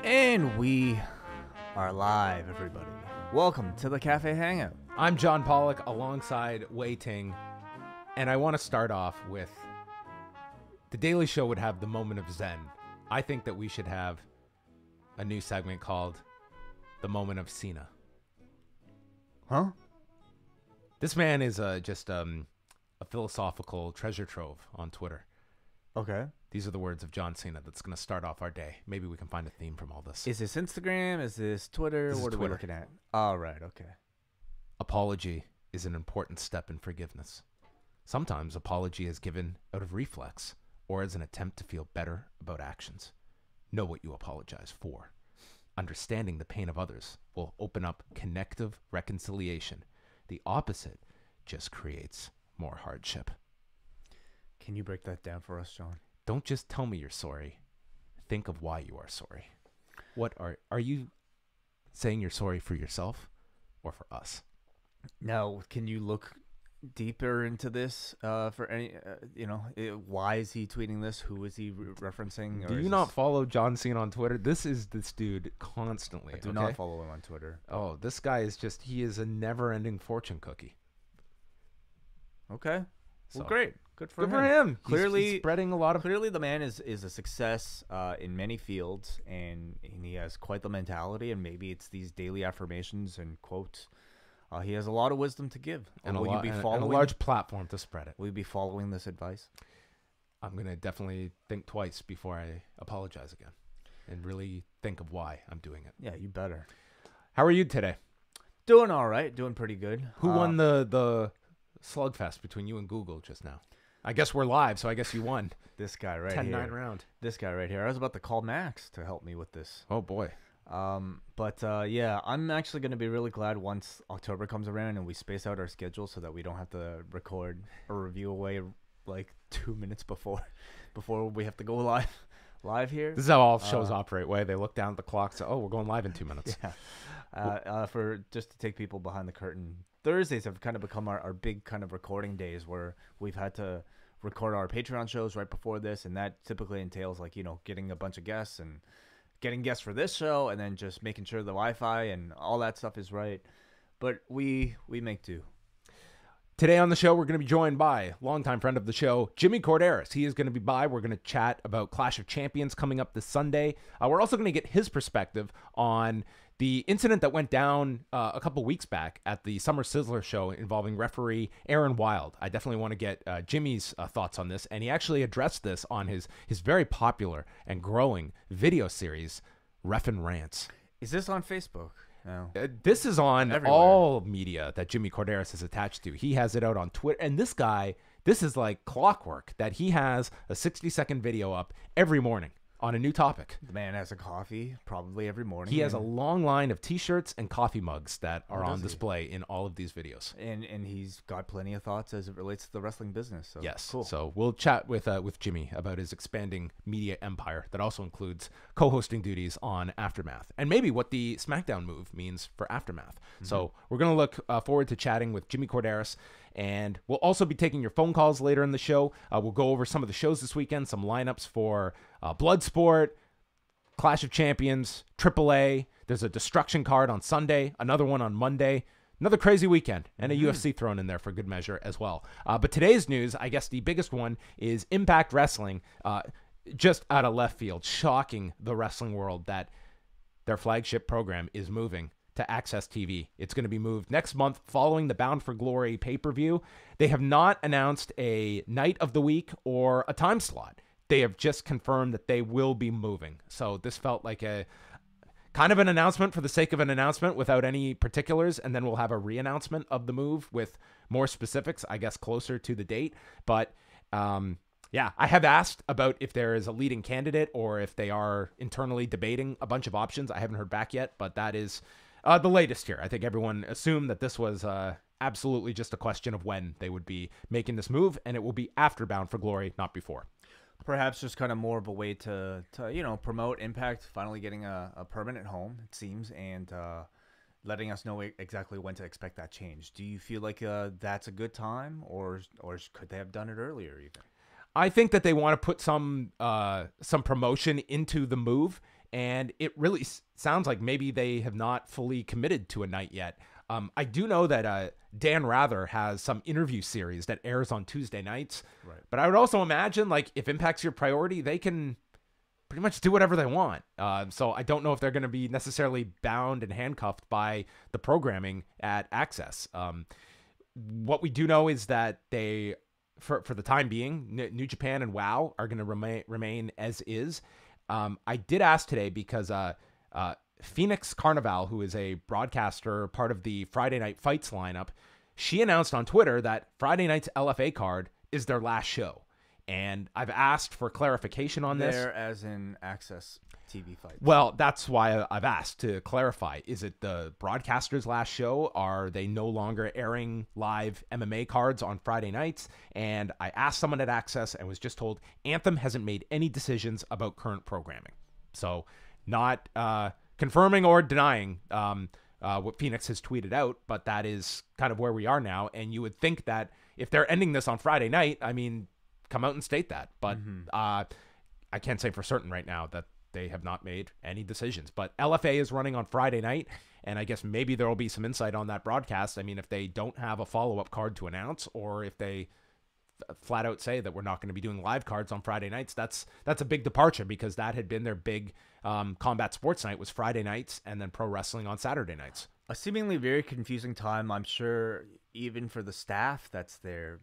And we are live, everybody. Welcome to the Café Hangout. I'm John Pollock alongside Wai Ting, and I want to start off with The Daily Show would have the moment of Zen. I think that we should have a new segment called The Moment of Cena. Huh? This man is just a philosophical treasure trove on Twitter. Okay. These are the words of John Cena that's going to start off our day. Maybe we can find a theme from all this. Is this Instagram? Is this Twitter? This is what are we Twitter. looking at? All right, okay. Apology is an important step in forgiveness. Sometimes apology is given out of reflex or as an attempt to feel better about actions. Know what you apologize for. Understanding the pain of others will open up connective reconciliation. The opposite just creates more hardship. Can you break that down for us, John? Don't just tell me you're sorry. Think of why you are sorry. What are you saying you're sorry for yourself or for us? Now, can you look deeper into this for any, why is he tweeting this? Who is he referencing? Do you not follow John Cena on Twitter? This is this dude constantly. I do not follow him on Twitter. Oh, this guy is he is a never-ending fortune cookie. Okay. So, Well, great. Good for good him. for him. Clearly, he's spreading a lot of. Clearly, the man is a success in many fields, and he has quite the mentality. And maybe it's these daily affirmations and quotes. He has a lot of wisdom to give. And will you be following? and a large platform to spread it. Will you be following this advice? I'm gonna definitely think twice before I apologize again, and really think of why I'm doing it. Yeah, you better. How are you today? Doing all right. Doing pretty good. Who won the slugfest between you and Google just now? I guess we're live, so I guess you won. This guy right 10-9 here. round. This guy right here. I was about to call Max to help me with this. Oh boy. Yeah, I'm actually going to be really glad once October comes around and we space out our schedule so that we don't have to record a review away like 2 minutes before we have to go live here. This is how all shows operate. Way they look down at the clock, say, "Oh, we're going live in 2 minutes." Yeah. For just to take people behind the curtain, Thursdays have kind of become our big kind of recording days where we've had to record our Patreon shows right before this, and that typically entails getting a bunch of guests and getting guests for this show, and then just making sure the Wi-Fi and all that stuff is right. But we make do. Today on the show, we're going to be joined by longtime friend of the show, Jimmy Korderas. He is going to be by. We're going to chat about Clash of Champions coming up this Sunday. We're also going to get his perspective on the incident that went down a couple weeks back at the Summer Sizzler show involving referee Aaron Wild. I definitely want to get Jimmy's thoughts on this, and he actually addressed this on his very popular and growing video series, Reffin' Rants. Is this on Facebook? No. This is on Everywhere. all media that Jimmy Korderas is attached to. He has it out on Twitter, and this guy, this is like clockwork that he has a 60-second video up every morning on a new topic. The man has a coffee probably every morning. He has a long line of t-shirts and coffee mugs that are on does he? display in all of these videos. And he's got plenty of thoughts as it relates to the wrestling business. So Yes. cool. So we'll chat with Jimmy about his expanding media empire that also includes co-hosting duties on Aftermath and maybe what the SmackDown move means for Aftermath. Mm-hmm. So we're going to look forward to chatting with Jimmy Korderas, and we'll also be taking your phone calls later in the show. We'll go over some of the shows this weekend, some lineups for Bloodsport, Clash of Champions, AAA. There's a Destruction card on Sunday, another one on Monday. Another crazy weekend, and a UFC thrown in there for good measure as well. But today's news, I guess the biggest one, is Impact Wrestling, just out of left field, shocking the wrestling world that their flagship program is moving to AXS TV. It's going to be moved next month following the Bound for Glory pay-per-view. They have not announced a night of the week or a time slot. They have just confirmed that they will be moving. So this felt like a kind of an announcement for the sake of an announcement without any particulars, and then we'll have a re-announcement of the move with more specifics, I guess, closer to the date. But yeah, I have asked about if there is a leading candidate or if they are internally debating a bunch of options. I haven't heard back yet, but that is the latest here. I think everyone assumed that this was absolutely just a question of when they would be making this move, and it will be after Bound for Glory, not before. Perhaps just kind of more of a way to promote Impact finally getting a permanent home, it seems, and letting us know exactly when to expect that change. Do you feel like that's a good time, or could they have done it earlier even? I think that they want to put some promotion into the move. and it really sounds like maybe they have not fully committed to a night yet. I do know that Dan Rather has some interview series that airs on Tuesday nights. Right. But I would also imagine, like, if Impact's your priority, they can pretty much do whatever they want. So I don't know if they're going to be necessarily bound and handcuffed by the programming at AXS. What we do know is that they, for the time being, New Japan and WOW are going to remain as is. I did ask today because Phoenix Carnival, who is a broadcaster, part of the Friday Night Fights lineup, she announced on Twitter that Friday night's LFA card is their last show. And I've asked for clarification on this. There as in AXS TV fights. Well, that's why I've asked to clarify. Is it the broadcaster's last show? Are they no longer airing live MMA cards on Friday nights? And I asked someone at AXS and was just told Anthem hasn't made any decisions about current programming. So not confirming or denying what Phoenix has tweeted out, but that is kind of where we are now. And you would think that if they're ending this on Friday night, I mean, come out and state that. But I can't say for certain right now that they have not made any decisions. But LFA is running on Friday night, and I guess maybe there will be some insight on that broadcast. I mean, if they don't have a follow-up card to announce, or if they flat out say that we're not going to be doing live cards on Friday nights, that's a big departure, because that had been their big combat sports night, was Friday nights, and then pro wrestling on Saturday nights. A seemingly very confusing time, I'm sure, even for the staff that's there,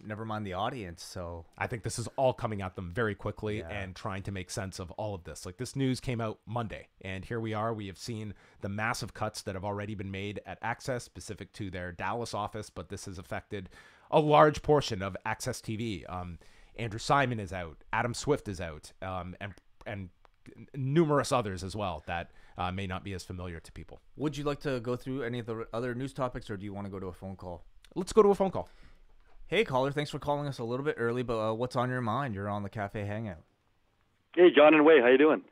never mind the audience. So I think this is all coming at them very quickly and trying to make sense of all of this. Like, this news came out Monday, and here we are. We have seen the massive cuts that have already been made at AXS, specific to their Dallas office, but this has affected a large portion of AXS TV. Andrew Simon is out, Adam Swift is out, and numerous others as well that may not be as familiar to people. Would you like to go through any of the other news topics, or do you want to go to a phone call? Let's go to a phone call. Hey, caller, thanks for calling us a little bit early, but what's on your mind? You're on the Café Hangout. Hey, John and Wai, how you doing?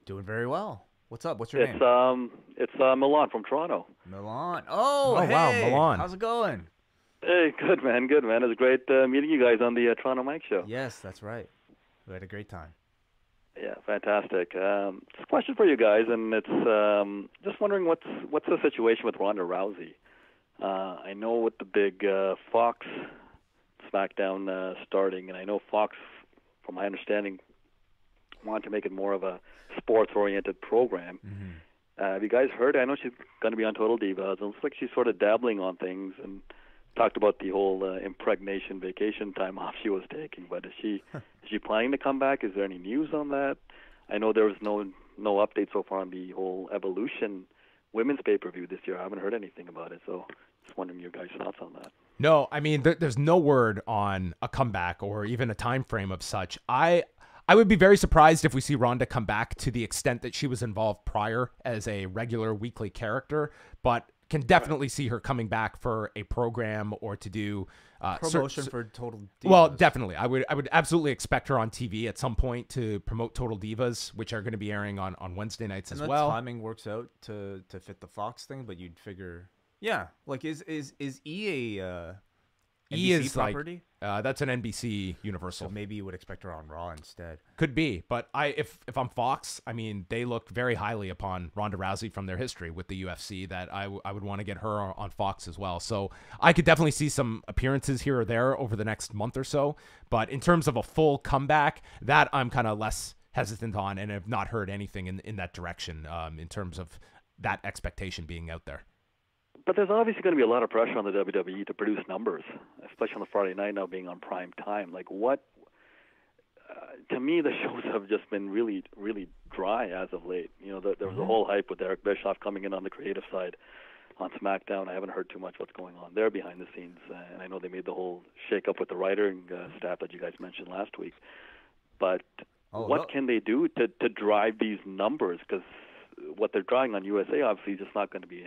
Doing very well. What's up? What's your name? It's Milan from Toronto. Milan. Oh, hey. Wow, Milan. How's it going? Hey, good man, good man. It was great meeting you guys on the Toronto Mike Show. Yes, that's right. We had a great time. Yeah, fantastic. It's a question for you guys, and it's just wondering what's the situation with Ronda Rousey. I know with the big Fox SmackDown starting, and I know Fox, from my understanding, wanted to make it more of a sports-oriented program. Have you guys heard? I know she's going to be on Total Divas. It looks like she's sort of dabbling on things, and talked about the whole impregnation vacation time off she was taking. But is she planning to come back? Is there any news on that? I know there was no update so far on the whole Evolution women's pay-per-view this year. I haven't heard anything about it, so just wondering your guys' thoughts on that. No, I mean, there's no word on a comeback or even a time frame of such. I would be very surprised if we see Ronda come back to the extent that she was involved prior as a regular weekly character, but can definitely see her coming back for a program or to do promotion for Total Divas. Well, definitely. I would absolutely expect her on TV at some point to promote Total Divas, which are going to be airing on Wednesday nights as well. The timing works out to fit the Fox thing, but you'd figure, yeah, like is E a NBC property? That's an NBC Universal. So maybe you would expect her on Raw instead. Could be, but if I'm Fox, I mean, they looked very highly upon Ronda Rousey from their history with the UFC, that I would want to get her on Fox as well. So I could definitely see some appearances here or there over the next month or so. But in terms of a full comeback, that I'm kind of less hesitant on, and have not heard anything in that direction in terms of that expectation being out there. But there's obviously going to be a lot of pressure on the WWE to produce numbers, especially on the Friday night now being on prime time. Like, what? To me, the shows have just been really, really dry as of late. You know, there was a whole hype with Eric Bischoff coming in on the creative side on SmackDown. I haven't heard too much what's going on there behind the scenes, and I know they made the whole shake-up with the writing staff that you guys mentioned last week. But what can they do to drive these numbers? Because what they're drawing on USA obviously is just not going to be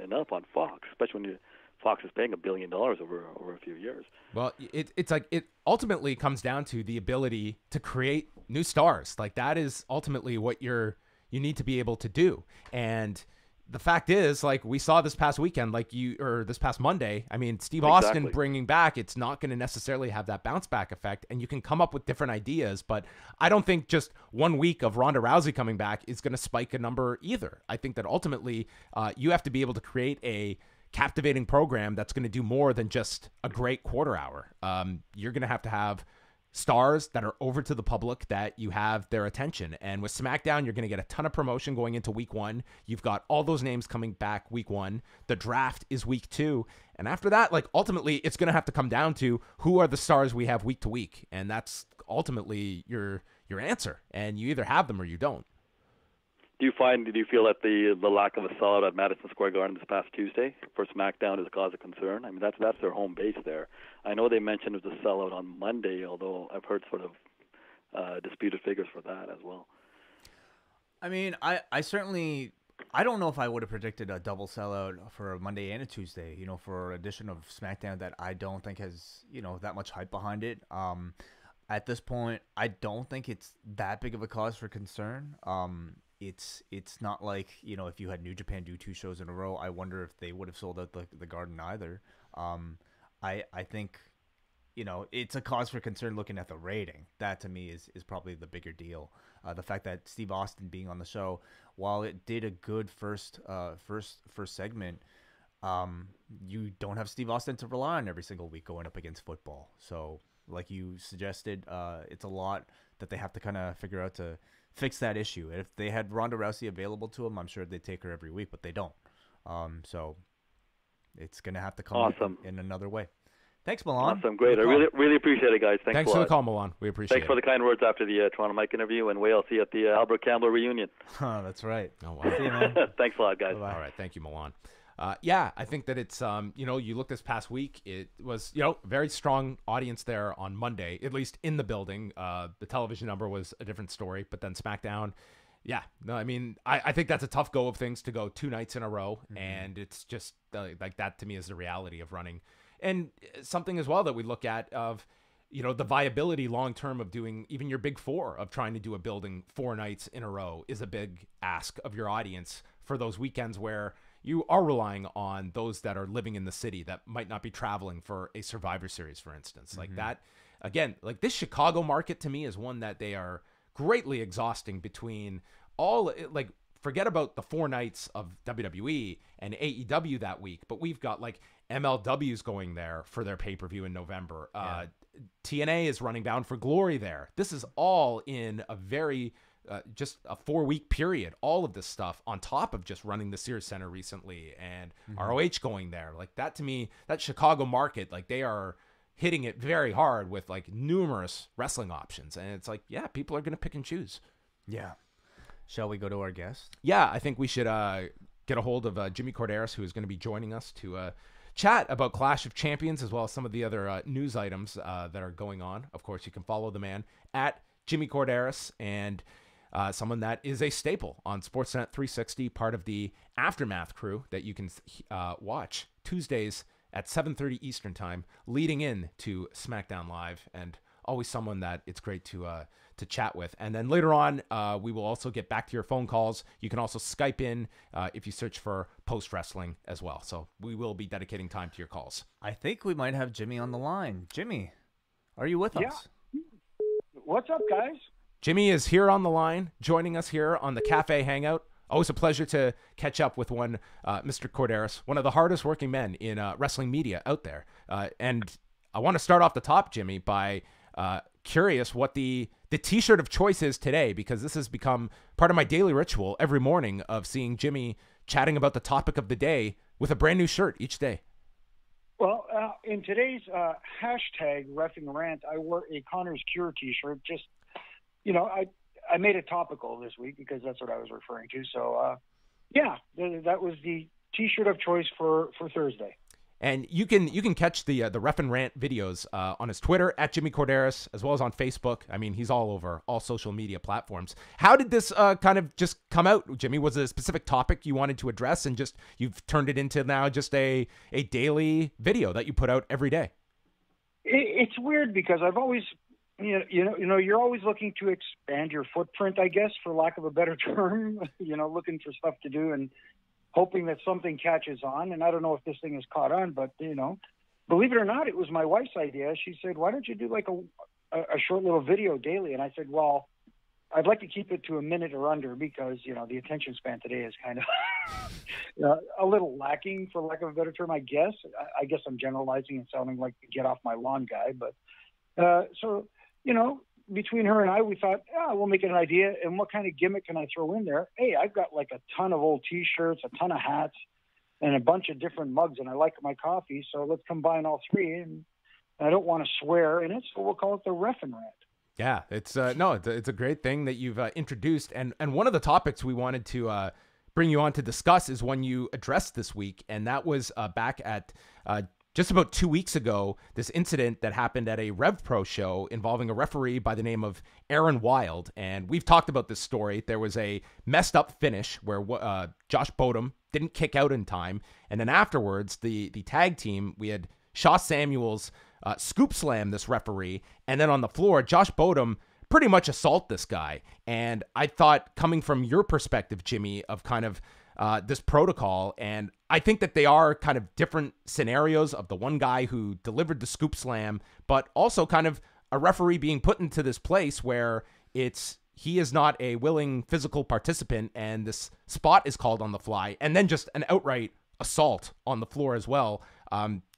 enough on Fox, especially when Fox is paying $1 billion over a few years. Well, it's like it ultimately comes down to the ability to create new stars. Like, that is ultimately what you need to be able to do. And the fact is, like we saw this past weekend, or this past Monday, I mean, Steve Austin bringing back, it's not going to necessarily have that bounce back effect, and you can come up with different ideas, but I don't think just 1 week of Ronda Rousey coming back is going to spike a number either. I think that ultimately you have to be able to create a captivating program that's going to do more than just a great quarter hour. You're going to have stars that are over to the public, that you have their attention. And with SmackDown, you're going to get a ton of promotion going into week 1. You've got all those names coming back week 1. The draft is week 2. And after that, like ultimately, it's going to have to come down to who are the stars we have week to week. And that's ultimately your answer. And you either have them or you don't. Do you feel that the lack of a sellout at Madison Square Garden this past Tuesday for SmackDown is a cause of concern? I mean, that's their home base there. I know they mentioned it was a sellout on Monday, although I've heard sort of disputed figures for that as well. I mean, I certainly, I don't know if I would have predicted a double sellout for a Monday and a Tuesday, you know, for an edition of SmackDown that I don't think has, you know, that much hype behind it. At this point, I don't think it's that big of a cause for concern. It's not like, you know, if you had New Japan do 2 shows in a row, I wonder if they would have sold out the Garden either. I think, you know, it's a cause for concern looking at the rating. That to me is probably the bigger deal. The fact that Steve Austin being on the show, while it did a good first segment, you don't have Steve Austin to rely on every single week going up against football. So like you suggested, it's a lot that they have to kind of figure out to fix that issue. If they had Ronda Rousey available to them, I'm sure they'd take her every week, but they don't. So it's going to have to come in another way. Thanks, Milan. Awesome, great. I really appreciate it, guys. Thanks for the call, Milan. We appreciate it. Thanks for the kind words after the Toronto Mike interview, and Wai, I'll see you at the Albert Campbell reunion. That's right. Oh, wow. See you, man. Thanks a lot, guys. Bye-bye. All right, thank you, Milan. Yeah, I think that it's, you know, you look this past week, it was, you know, very strong audience there on Monday, at least in the building. The television number was a different story, but then SmackDown, yeah, no, I mean, I think that's a tough go of things to go 2 nights in a row, and it's just like that to me is the reality of running. And something as well that we look at of, you know, the viability long-term of doing even your big 4 of trying to do a building 4 nights in a row is a big ask of your audience for those weekends where you are relying on those that are living in the city that might not be traveling for a Survivor Series, for instance. Like that, again, like this Chicago market to me is one that they are greatly exhausting between all, like, forget about the 4 nights of WWE and AEW that week, but we've got like MLW's going there for their pay-per-view in November. TNA is running Bound for Glory there. This is all in a very just a 4-week period, all of this stuff on top of just running the Sears Center recently and ROH going there. Like that to me, that Chicago market, like they are hitting it very hard with like numerous wrestling options. And it's like, yeah, people are going to pick and choose. Yeah. Shall we go to our guest? Yeah, I think we should get a hold of Jimmy Korderas, who is going to be joining us to chat about Clash of Champions, as well as some of the other news items that are going on. Of course, you can follow the man at Jimmy Korderas, and someone that is a staple on Sportsnet 360, part of the Aftermath crew that you can watch Tuesdays at 7:30 Eastern time, leading in to SmackDown Live, and always someone that it's great to chat with. And then later on, we will also get back to your phone calls. You can also Skype in if you search for Post Wrestling as well. So we will be dedicating time to your calls. I think we might have Jimmy on the line. Jimmy, are you with us? What's up, guys? Jimmy is here on the line, joining us here on the Café Hangout. Always a pleasure to catch up with one, Mr. Korderas, one of the hardest working men in wrestling media out there. And I want to start off the top, Jimmy, by curious what the T-shirt of choice is today, because this has become part of my daily ritual every morning of seeing Jimmy chatting about the topic of the day with a brand new shirt each day. Well, in today's hashtag Reffing Rant, I wore a Connor's Cure T-shirt. Just, you know, I made it topical this week because that's what I was referring to. So, yeah, that was the T-shirt of choice for Thursday. And you can catch the Ref and Rant videos on his Twitter at Jimmy Korderas, as well as on Facebook. I mean, he's all over all social media platforms. How did this kind of just come out, Jimmy? Was it a specific topic you wanted to address, and just you've turned it into now just a daily video that you put out every day? It's weird because I've always, you know, you're always looking to expand your footprint, I guess, for lack of a better term. You know, looking for stuff to do, and hoping that something catches on. And I don't know if this thing has caught on, but, believe it or not, it was my wife's idea. She said, why don't you do like a short little video daily? And I said, well, I'd like to keep it to a minute or under because, the attention span today is kind of a little lacking, for lack of a better term, I guess. I guess I'm generalizing and sounding like the get off my lawn guy. But so, between her and I, we thought, we'll make it an idea. And what kind of gimmick can I throw in there? Hey, I've got like a ton of old T-shirts, a ton of hats, and a bunch of different mugs, and I like my coffee. So let's combine all three. And I don't want to swear in it, so we'll call it the Ref and Rant. Yeah, it's a great thing that you've introduced. And one of the topics we wanted to bring you on to discuss is one you addressed this week. And that was back at just about 2 weeks ago, this incident that happened at a RevPro show involving a referee by the name of Aaron Wild. And we've talked about this story. There was a messed up finish where Josh Bodum didn't kick out in time. And then afterwards, the tag team, we had Shaw Samuels scoop slam this referee. And then on the floor, Josh Bodum pretty much assault this guy. And I thought, coming from your perspective, Jimmy, of kind of this protocol, and I think that they are kind of different scenarios of the one guy who delivered the scoop slam, but also kind of a referee being put into this place where he is not a willing physical participant, and this spot is called on the fly, and then just an outright assault on the floor as well.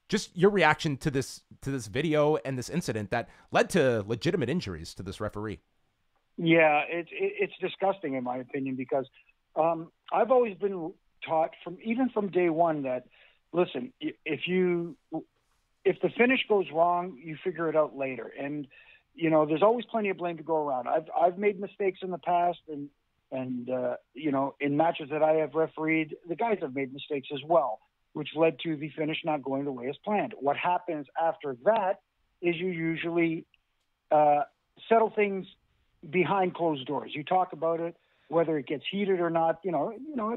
Just your reaction to this video and this incident that led to legitimate injuries to this referee. Yeah, it's disgusting in my opinion, because I've always been taught from day one that, listen, if the finish goes wrong, you figure it out later. And, there's always plenty of blame to go around. I've made mistakes in the past, and in matches that I have refereed, the guys have made mistakes as well, which led to the finish not going the way as planned. What happens after that is you usually settle things behind closed doors. You talk about it, whether it gets heated or not. It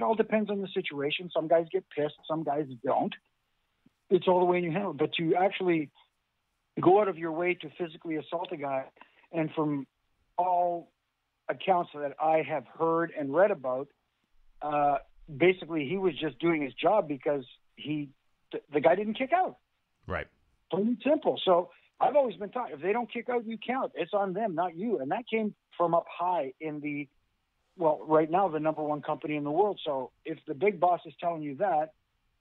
all depends on the situation. Some guys get pissed, some guys don't. It's all the way you handle it. But to actually go out of your way to physically assault a guy, and from all accounts that I have heard and read about, basically he was just doing his job because the guy didn't kick out. Right. Plain and simple. So I've always been taught, if they don't kick out, you count. It's on them, not you. And that came from up high in right now, the number one company in the world. So if the big boss is telling you that,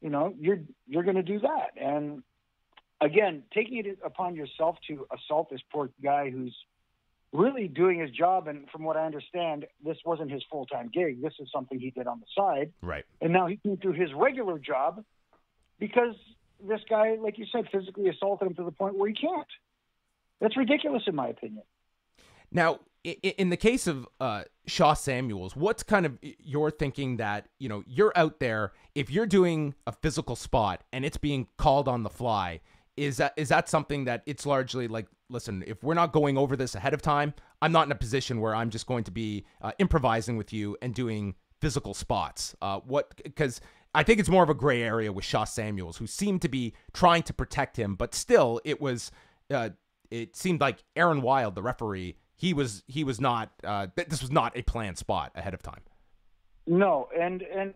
you're going to do that. And again, taking it upon yourself to assault this poor guy who's really doing his job. And from what I understand, this wasn't his full-time gig. This is something he did on the side. Right. And now he can do his regular job because this guy, like you said, physically assaulted him to the point where he can't. That's ridiculous in my opinion. Now, in the case of Shaw Samuels, what's kind of your thinking that, you're out there, if you're doing a physical spot and it's being called on the fly, is that something that it's largely like, listen, if we're not going over this ahead of time, I'm not in a position where I'm just going to be improvising with you and doing physical spots. Because I think it's more of a gray area with Shaw Samuels, who seemed to be trying to protect him, but still it seemed like Aaron Wild, the referee, he was not, this was not a planned spot ahead of time. No. And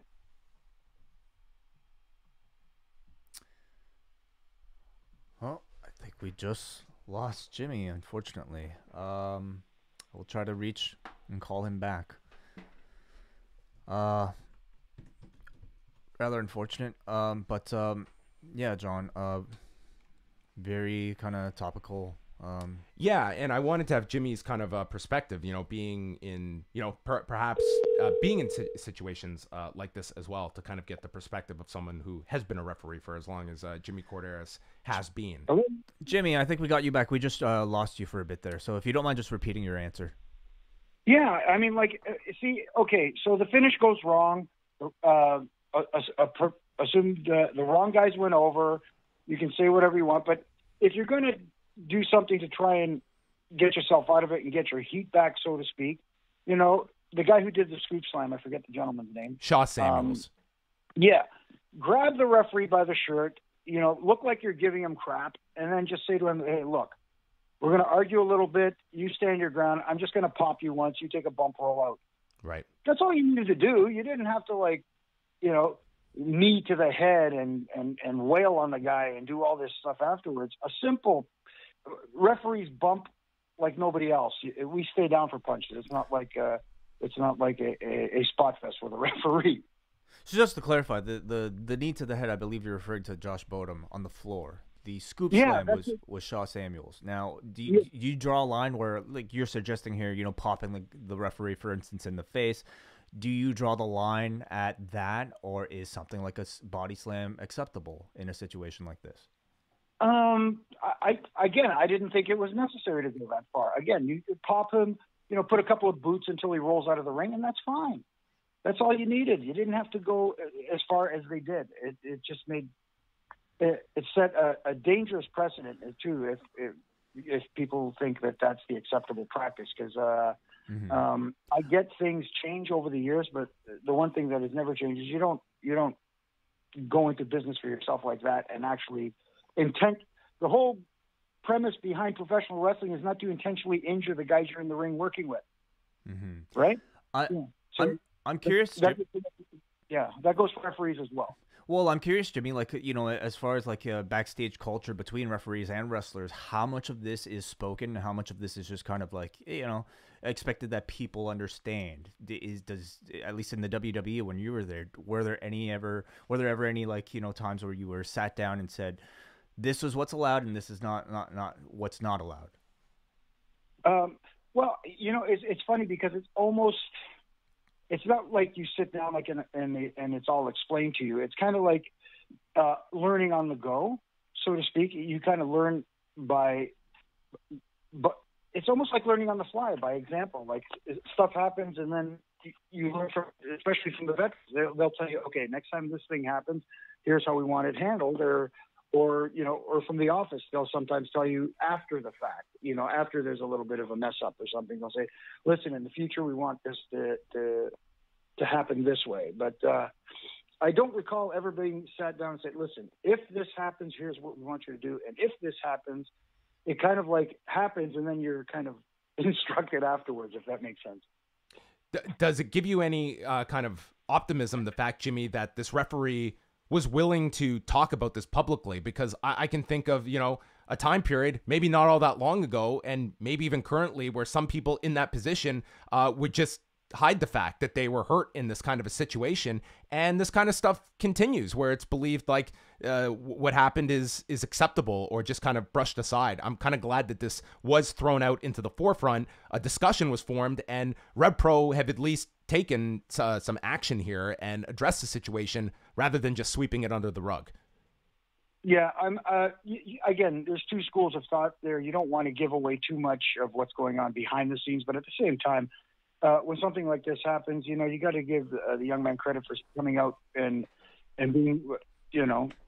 well, I think we just lost Jimmy, unfortunately. We'll try to reach and call him back. Rather unfortunate. But yeah, John, very kind of topical. Yeah, and I wanted to have Jimmy's kind of perspective, being in, perhaps being in situations like this as well, to kind of get the perspective of someone who has been a referee for as long as Jimmy Korderas has been. Jimmy, I think we got you back. We just lost you for a bit there. So if you don't mind just repeating your answer. Yeah, I mean, okay, so the finish goes wrong. Assume the wrong guys went over. You can say whatever you want, but if you're going to do something to try and get yourself out of it and get your heat back, so to speak, the guy who did the scoop slam, I forget the gentleman's name. Shaw Samuels. Yeah. Grab the referee by the shirt, look like you're giving him crap, and then just say to him, hey, look, we're going to argue a little bit. You stand your ground. I'm just going to pop you once. You take a bump roll out. Right. That's all you needed to do. You didn't have to, knee to the head and wail on the guy and do all this stuff afterwards. A simple referees bump like nobody else. We stay down for punches. It's not like a spot fest with a referee. So just to clarify, the knee to the head, I believe you're referring to Josh Bodum on the floor. The scoop slam was Shaw Samuels. Now, do you draw a line where, like you're suggesting here, popping the referee, for instance, in the face? Do you draw the line at that, or is something like a body slam acceptable in a situation like this? I didn't think it was necessary to go that far. Again, you could pop him, put a couple of boots until he rolls out of the ring, and that's fine. That's all you needed. You didn't have to go as far as they did. It just made it set a dangerous precedent too. If people think that that's the acceptable practice, because I get things change over the years, but the one thing that has never changed is you don't go into business for yourself like that and actually intent. The whole premise behind professional wrestling is not to intentionally injure the guys you're in the ring working with, right? I'm curious. That goes for referees as well. Well, I'm curious, Jimmy, as far as backstage culture between referees and wrestlers, how much of this is spoken and how much of this is just kind of expected that people understand? Does at least in the WWE when you were there, were there ever any times where you were sat down and said, this is what's allowed and this is not what's not allowed? Well, it's funny because it's not like you sit down and it's all explained to you. It's kind of like learning on the go, so to speak. You kind of learn but it's almost like learning on the fly by example. Like stuff happens and then you learn from, especially from the veterans. They'll tell you, okay, next time this thing happens, here's how we want it handled, or from the office, they'll sometimes tell you after the fact, after there's a little bit of a mess up or something, they'll say, listen, in the future, we want this to happen this way. But I don't recall ever being sat down and said, listen, if this happens, here's what we want you to do. And if this happens, it kind of happens. And then you're kind of instructed afterwards, if that makes sense. Does it give you any kind of optimism, the fact, Jimmy, that this referee was willing to talk about this publicly? Because I can think of, a time period, maybe not all that long ago, and maybe even currently, where some people in that position would just hide the fact that they were hurt in this kind of a situation. And this kind of stuff continues where it's believed what happened is acceptable or just kind of brushed aside. I'm kind of glad that this was thrown out into the forefront. A discussion was formed and RevPro have at least taken some action here and addressed the situation rather than just sweeping it under the rug. Yeah, again, there's two schools of thought there. You don't want to give away too much of what's going on behind the scenes, but at the same time, when something like this happens, you got to give the young man credit for coming out and being,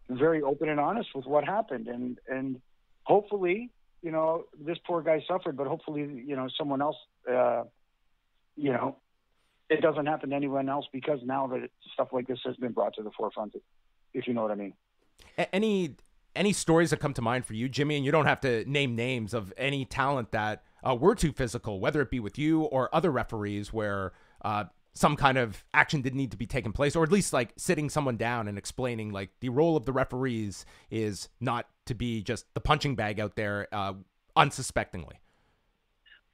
very open and honest with what happened. And hopefully, this poor guy suffered, but hopefully, someone else, it doesn't happen to anyone else because now that stuff like this has been brought to the forefront, if you know what I mean. Any stories that come to mind for you, Jimmy, and you don't have to name names of any talent that were too physical, whether it be with you or other referees where some kind of action did need to be taken place, or at least sitting someone down and explaining the role of the referees is not to be just the punching bag out there unsuspectingly.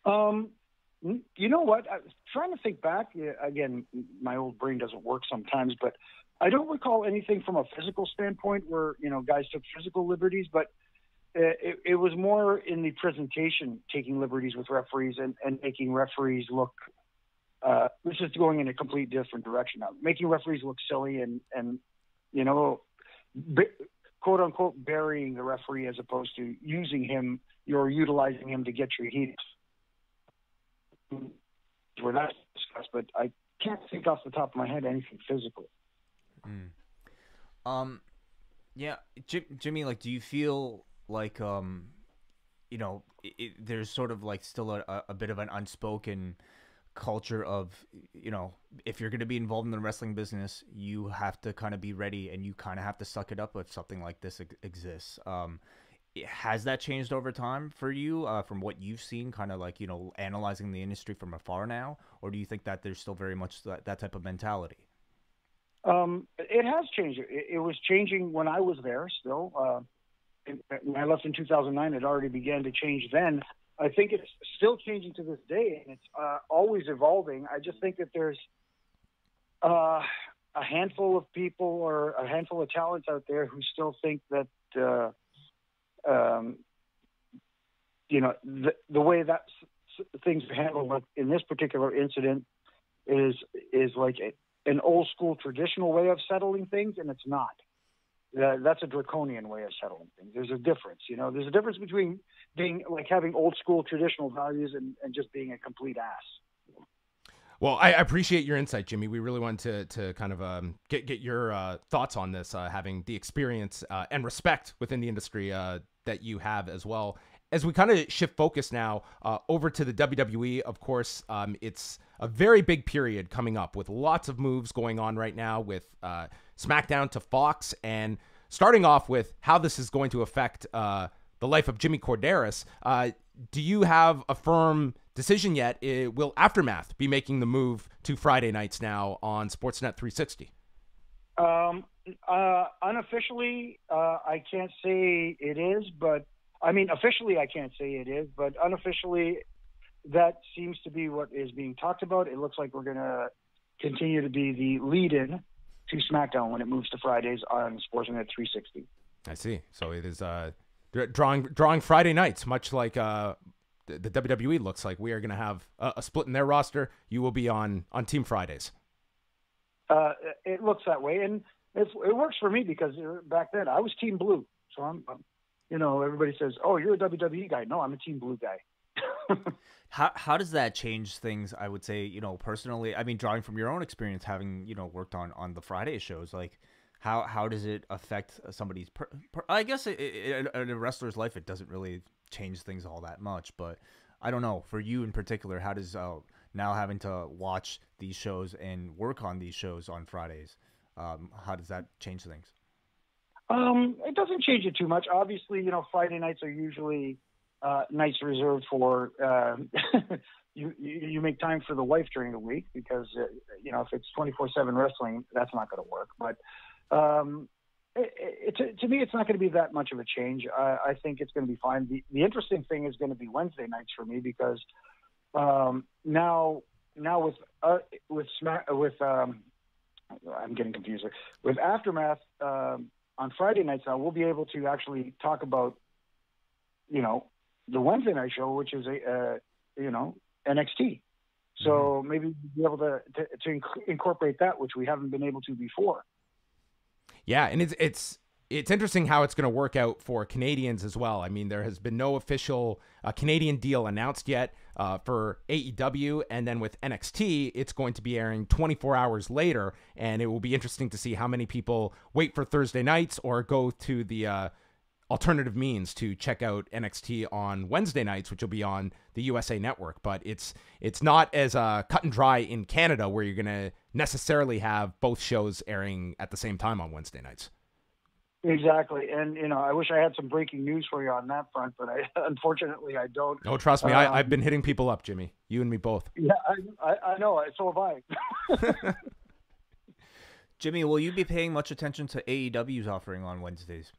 You know what? I was trying to think back. Again, my old brain doesn't work sometimes, but I don't recall anything from a physical standpoint where, guys took physical liberties, but it was more in the presentation, taking liberties with referees and making referees look, this is going in a complete different direction now, making referees look silly and quote unquote, burying the referee as opposed to using him, you're utilizing him to get your heat. Where that's discussed, but I can't think off the top of my head anything physical. Yeah, Jimmy, do you feel like there's sort of still a bit of an unspoken culture of, if you're going to be involved in the wrestling business, you have to kind of be ready and you kind of have to suck it up if something like this exists. Has that changed over time for you, from what you've seen, kind of analyzing the industry from afar now? Or do you think that there's still very much that type of mentality? It has changed. It was changing when I was there still. When I left in 2009, it already began to change then. I think it's still changing to this day, and it's always evolving. I just think that there's a handful of people or a handful of talents out there who still think that, the way that things are handled, like in this particular incident, is like an old school traditional way of settling things, and it's not. That's a draconian way of settling things. There's a difference, There's a difference between being like having old school traditional values and just being a complete ass. Well, I appreciate your insight, Jimmy. We really wanted to kind of get your thoughts on this, having the experience and respect within the industry that you have as well. As we kind of shift focus now over to the WWE, of course, it's a very big period coming up with lots of moves going on right now with SmackDown to Fox, and starting off with how this is going to affect the life of Jimmy Korderas. Do you have a firm decision yet? Will Aftermath be making the move to Friday nights now on Sportsnet 360? Unofficially, I can't say it is, but officially I can't say it is, but unofficially that seems to be what is being talked about. It looks like we're going to continue to be the lead-in to SmackDown when it moves to Fridays on Sportsnet 360. I see. So it is drawing Friday nights, much like the WWE looks like. We are going to have a split in their roster. You will be on Team Fridays. It looks that way, and it works for me because back then I was Team Blue. So I'm everybody says, "Oh, you're a WWE guy." No, I'm a Team Blue guy. How does that change things? I would say, personally, drawing from your own experience, having, worked on the Friday shows, like how does it affect somebody's, I guess in a wrestler's life, it doesn't really change things all that much, but I don't know, for you in particular, how does now having to watch these shows and work on these shows on Fridays, how does that change things? It doesn't change it too much. Obviously, Friday nights are usually nights reserved for you make time for the wife during the week because if it's 24/7 wrestling, that's not going to work. But to me, it's not going to be that much of a change. I think it's going to be fine. The interesting thing is going to be Wednesday nights for me because now with I'm getting confused with Aftermath on Friday nights. Now we'll be able to actually talk about the Wednesday night show, which is NXT. So maybe be able to incorporate that, which we haven't been able to before. Yeah, and it's interesting how it's going to work out for Canadians as well. There has been no official Canadian deal announced yet for AEW, and then with NXT, it's going to be airing 24 hours later, and it will be interesting to see how many people wait for Thursday nights or go to the alternative means to check out NXT on Wednesday nights, which will be on the USA Network. But it's not as cut and dry in Canada, where you're going to necessarily have both shows airing at the same time on Wednesday nights. Exactly. And, I wish I had some breaking news for you on that front, but unfortunately I don't. No, trust me. I've been hitting people up, Jimmy. You and me both. Yeah, I know. So have I. Jimmy, will you be paying much attention to AEW's offering on Wednesdays?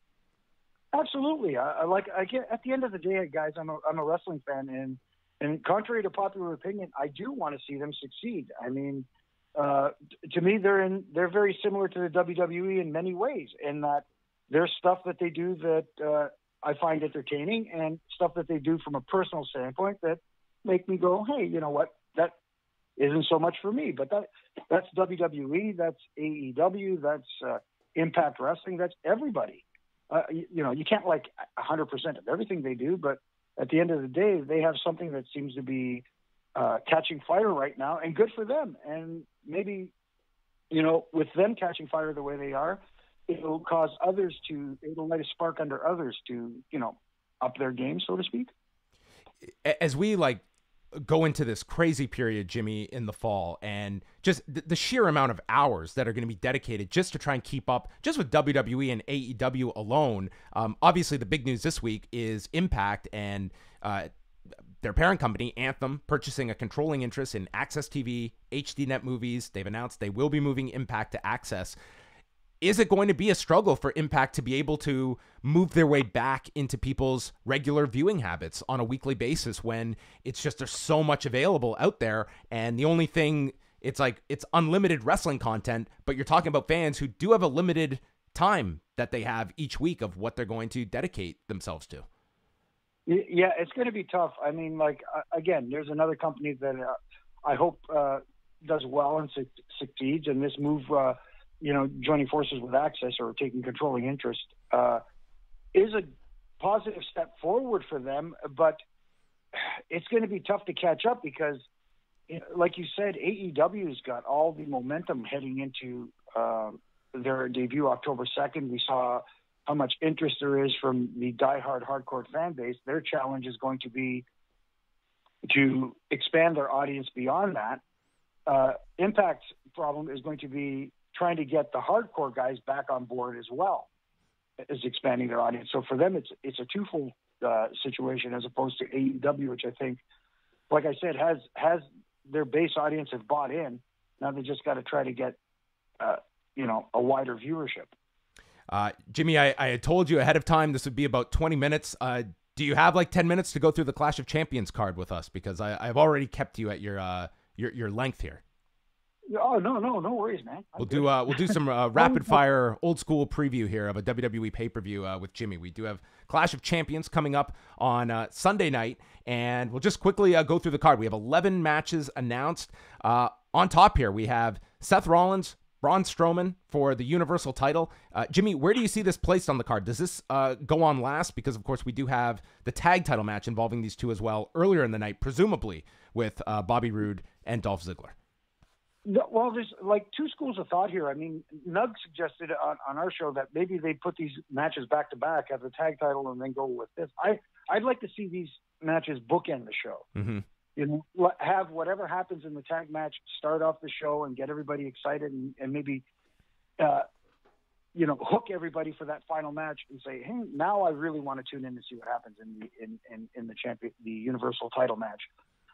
Absolutely. I get at the end of the day, guys, I'm a wrestling fan, and contrary to popular opinion, I do want to see them succeed. To me, they're very similar to the WWE in many ways, in that there's stuff that they do that I find entertaining, and stuff that they do from a personal standpoint that make me go, hey, you know what? That isn't so much for me. But that's WWE, that's AEW, that's Impact Wrestling, that's everybody. You can't like 100% of everything they do, but at the end of the day, they have something that seems to be catching fire right now, and good for them. And maybe, with them catching fire the way they are, it'll light a spark under others to, up their game, so to speak. As we go into this crazy period, Jimmy, in the fall, and just the sheer amount of hours that are going to be dedicated just to try and keep up just with WWE and AEW alone. Obviously, the big news this week is Impact and their parent company, Anthem, purchasing a controlling interest in AXS TV, HDNet movies. They've announced they will be moving Impact to AXS. Is it going to be a struggle for Impact to be able to move their way back into people's regular viewing habits on a weekly basis when it's just there's so much available out there, and the only thing, it's like it's unlimited wrestling content, but you're talking about fans who do have a limited time that they have each week of what they're going to dedicate themselves to? Yeah, it's going to be tough. I mean, like, again, there's another company that I hope does well and succeeds, and this move, joining forces with AXS or taking controlling interest is a positive step forward for them, but it's going to be tough to catch up because, like you said, AEW's got all the momentum heading into their debut October 2nd. We saw how much interest there is from the diehard hardcore fan base. Their challenge is going to be to expand their audience beyond that. Impact's problem is going to be trying to get the hardcore guys back on board as well as expanding their audience. So for them, it's a twofold situation as opposed to AEW, which I think, like I said, has their base audience have bought in. Now they just got to try to get, a wider viewership. Jimmy, I had told you ahead of time this would be about 20 minutes. Do you have like 10 minutes to go through the Clash of Champions card with us? Because I've already kept you at your length here. Oh, no worries, man. We'll do some rapid fire old school preview here of a WWE pay-per-view with Jimmy. We do have Clash of Champions coming up on Sunday night, and we'll just quickly go through the card. We have 11 matches announced. On top here, we have Seth Rollins, Braun Strowman for the Universal title. Jimmy, where do you see this placed on the card? Does this go on last? Because, of course, we do have the tag title match involving these two as well earlier in the night, presumably with Bobby Roode and Dolph Ziggler. Well, there's like two schools of thought here. I mean, Nug suggested on our show that maybe they put these matches back to back, have the tag title, and then go with this. I'd like to see these matches bookend the show. Mm-hmm. Have whatever happens in the tag match start off the show and get everybody excited and maybe, hook everybody for that final match and say, hey, now I really want to tune in to see what happens in the Universal title match.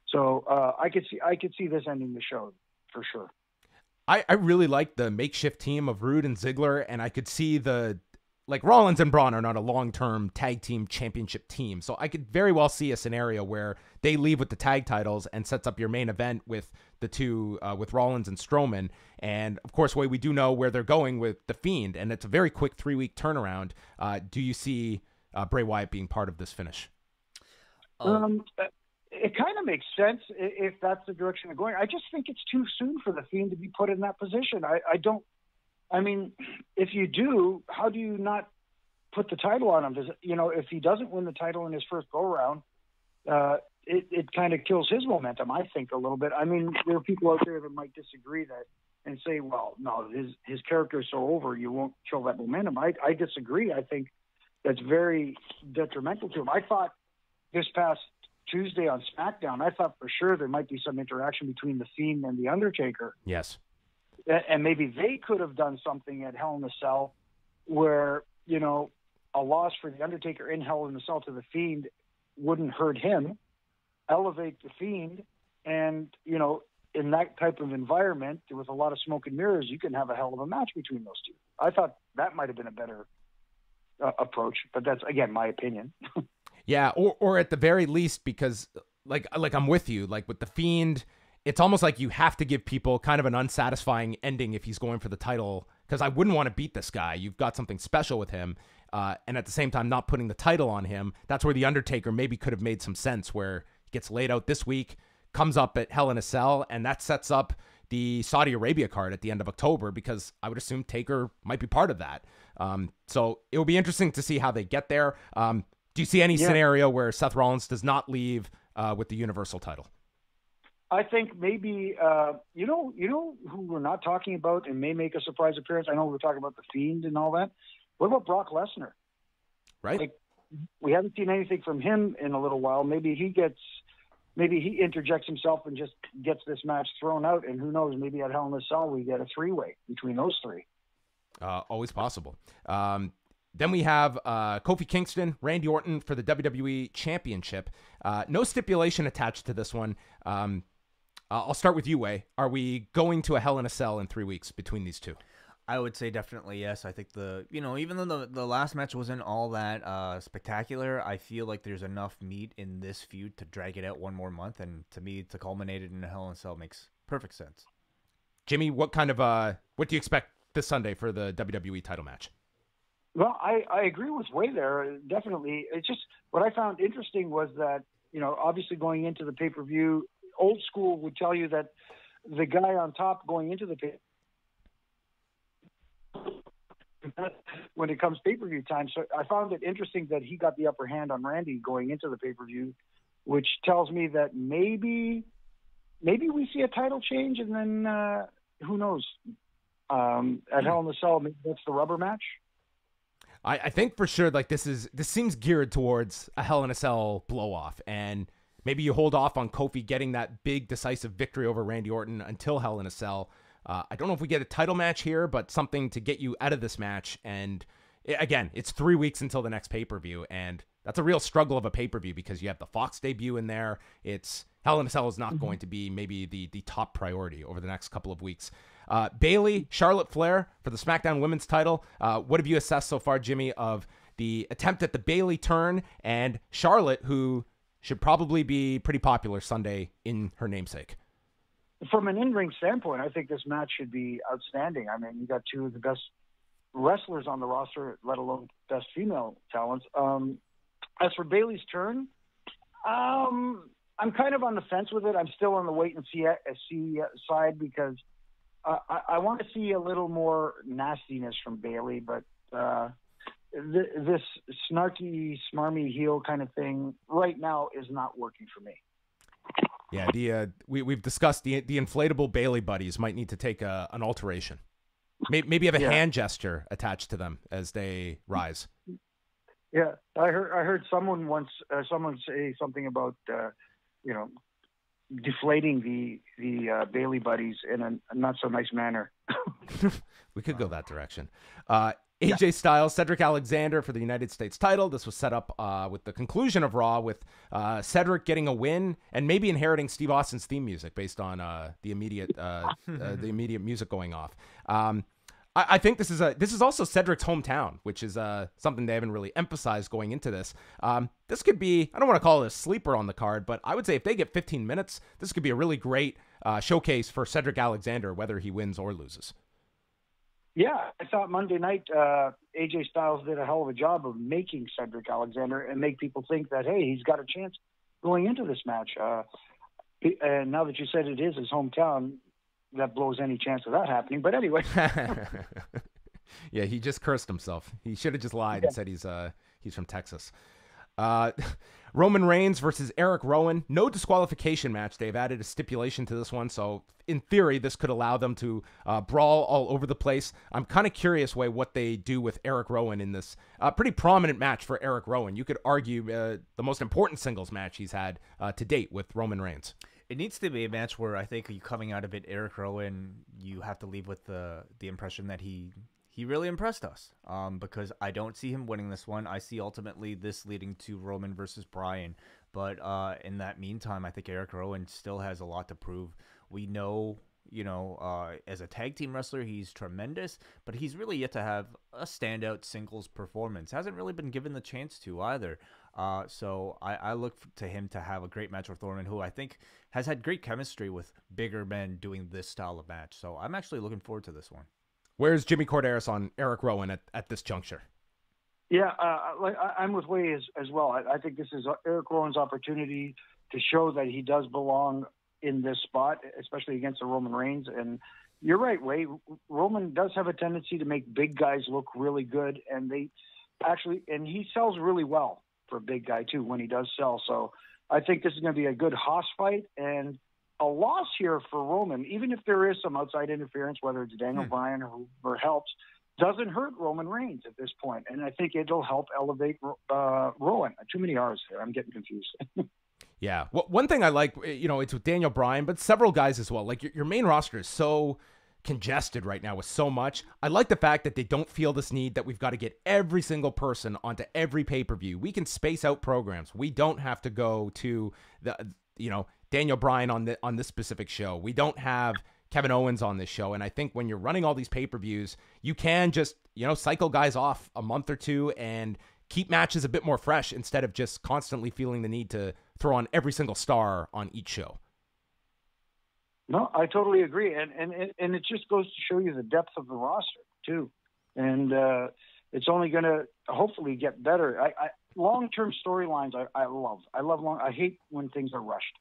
So I could see this ending the show for sure. I really like the makeshift team of Roode and Ziggler, and I could see Rollins and Braun are not a long-term tag team championship team. So I could very well see a scenario where they leave with the tag titles and sets up your main event with the two, with Rollins and Strowman. And of course, we do know where they're going with The Fiend, and it's a very quick 3-week turnaround. Do you see Bray Wyatt being part of this finish? It kind of makes sense if that's the direction they're going. I just think it's too soon for The Fiend to be put in that position. I mean, if you do, how do you not put the title on him? If he doesn't win the title in his first go-around, it kind of kills his momentum, I think, a little bit. I mean, there are people out there that might disagree and say, well, no, his character is so over, you won't kill that momentum. I disagree. I think that's very detrimental to him. I thought this past Tuesday on SmackDown, I thought for sure there might be some interaction between The Fiend and The Undertaker. Yes. And maybe they could have done something at Hell in a Cell where, a loss for The Undertaker in Hell in a Cell to The Fiend wouldn't hurt him, elevate The Fiend, and, in that type of environment with a lot of smoke and mirrors, you can have a hell of a match between those two. I thought that might have been a better approach, but that's, again, my opinion. Yeah, or at the very least, because like I'm with you, like with The Fiend, it's almost like you have to give people kind of an unsatisfying ending if he's going for the title, because I wouldn't want to beat this guy. You've got something special with him, and at the same time not putting the title on him. That's where The Undertaker maybe could have made some sense, where he gets laid out this week, comes up at Hell in a Cell, and that sets up the Saudi Arabia card at the end of October, because I would assume Taker might be part of that. So it will be interesting to see how they get there. Do you see any scenario where Seth Rollins does not leave with the Universal title? I think maybe, who we're not talking about and may make a surprise appearance. I know we're talking about The Fiend and all that. What about Brock Lesnar? Right. Like, we haven't seen anything from him in a little while. Maybe he interjects himself and just gets this match thrown out. And who knows, maybe at Hell in a Cell we get a 3-way between those three. Always possible. Then we have Kofi Kingston, Randy Orton for the WWE Championship. No stipulation attached to this one. I'll start with you, Wai. Are we going to a Hell in a Cell in 3 weeks between these two? I would say definitely yes. I think even though the last match wasn't all that spectacular, I feel like there's enough meat in this feud to drag it out one more month, and to me, to culminate it in a Hell in a Cell makes perfect sense. Jimmy, what do you expect this Sunday for the WWE title match? Well, I agree with Wai there. Definitely. It's just what I found interesting was that, obviously going into the pay-per-view, old school would tell you that the guy on top going into the pay when it comes pay-per-view time. So I found it interesting that he got the upper hand on Randy going into the pay-per-view, which tells me that maybe we see a title change, and then who knows? At Hell in a Cell, maybe that's the rubber match. I think for sure, like this seems geared towards a Hell in a Cell blow-off, and maybe you hold off on Kofi getting that big decisive victory over Randy Orton until Hell in a Cell. I don't know if we get a title match here, but something to get you out of this match. And again, it's 3 weeks until the next pay-per-view, and that's a real struggle of a pay-per-view because you have the Fox debut in there. It's Hell in a Cell is not going to be maybe the top priority over the next couple of weeks. Bayley, Charlotte Flair for the SmackDown Women's title. What have you assessed so far, Jimmy, of the attempt at the Bayley turn and Charlotte, who should probably be pretty popular Sunday in her namesake? From an in-ring standpoint, I think this match should be outstanding. I mean, you got two of the best wrestlers on the roster, let alone best female talents. As for Bayley's turn, I'm kind of on the fence with it. I'm still on the wait and see side because I want to see a little more nastiness from Bayley, but this snarky, smarmy heel kind of thing right now is not working for me. Yeah, we've discussed the inflatable Bayley buddies might need to take an alteration. Maybe have a hand gesture attached to them as they rise. Yeah, I heard someone say something about deflating the Bayley buddies in a not so nice manner. We could go that direction. AJ Styles, Cedric Alexander for the United States title. This was set up with the conclusion of Raw, with Cedric getting a win and maybe inheriting Steve Austin's theme music based on the immediate music going off. I think this is also Cedric's hometown, which is something they haven't really emphasized going into this. This could be, I don't want to call it a sleeper on the card, but I would say if they get 15 minutes, this could be a really great showcase for Cedric Alexander, whether he wins or loses. Yeah, I thought Monday night AJ Styles did a hell of a job of making Cedric Alexander and make people think that, hey, he's got a chance going into this match. And now that you said it is his hometown, that blows any chance of that happening. But anyway. Yeah, he just cursed himself. He should have just lied and said he's from Texas. Roman Reigns versus Erick Rowan. No disqualification match. They've added a stipulation to this one, so in theory, this could allow them to brawl all over the place. I'm kind of curious, what they do with Erick Rowan in this pretty prominent match for Erick Rowan. You could argue the most important singles match he's had to date with Roman Reigns. It needs to be a match where I think you coming out of it, Erick Rowan, you have to leave with the impression that he really impressed us, because I don't see him winning this one. I see ultimately this leading to Roman versus Bryan. But in that meantime, I think Erick Rowan still has a lot to prove. We know, as a tag team wrestler, he's tremendous, but he's really yet to have a standout singles performance. Hasn't really been given the chance to either. So I look to him to have a great match with Roman, who I think has had great chemistry with bigger men doing this style of match. So I'm actually looking forward to this one. Where's Jimmy Korderas on Erick Rowan at this juncture? Yeah, I'm with Wai as well. I think this is Erick Rowan's opportunity to show that he does belong in this spot, especially against the Roman Reigns. And you're right, Wai. Roman does have a tendency to make big guys look really good, and and he sells really well for a big guy too when he does sell. So I think this is going to be a good hoss fight, and a loss here for Roman, even if there is some outside interference, whether it's Daniel Bryan or whoever helps, doesn't hurt Roman Reigns at this point. And I think it'll help elevate Rowan. Too many R's there. I'm getting confused. Yeah. Well, one thing I like, it's with Daniel Bryan, but several guys as well. Like your main roster is so congested right now with so much. I like the fact that they don't feel this need that we've got to get every single person onto every pay-per-view. We can space out programs. We don't have to go to Daniel Bryan on this specific show. We don't have Kevin Owens on this show. And I think when you're running all these pay-per-views, you can just, cycle guys off a month or two and keep matches a bit more fresh instead of just constantly feeling the need to throw on every single star on each show. No, I totally agree. And it just goes to show you the depth of the roster too. And it's only going to hopefully get better. Long-term storylines I love. I hate when things are rushed.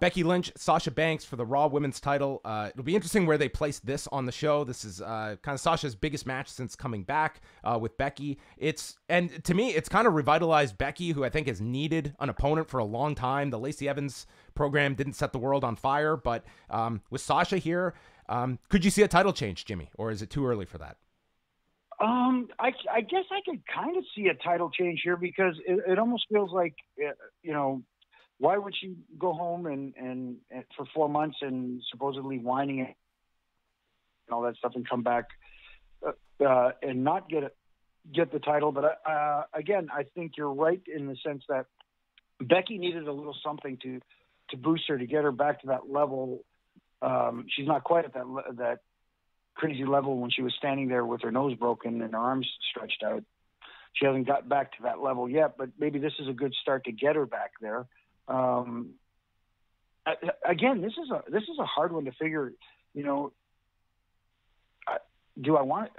Becky Lynch, Sasha Banks for the Raw Women's title. It'll be interesting where they place this on the show. This is kind of Sasha's biggest match since coming back with Becky. And to me, it's kind of revitalized Becky, who I think has needed an opponent for a long time. The Lacey Evans program didn't set the world on fire, but with Sasha here, could you see a title change, Jimmy, or is it too early for that? I guess I could kind of see a title change here because it almost feels like, why would she go home and for 4 months and supposedly whining and all that stuff and come back and not get the title? But again, I think you're right in the sense that Becky needed a little something to boost her, to get her back to that level. She's not quite at that crazy level when she was standing there with her nose broken and her arms stretched out. She hasn't got back to that level yet, but maybe this is a good start to get her back there. Again, this is a hard one to figure. Do I want it?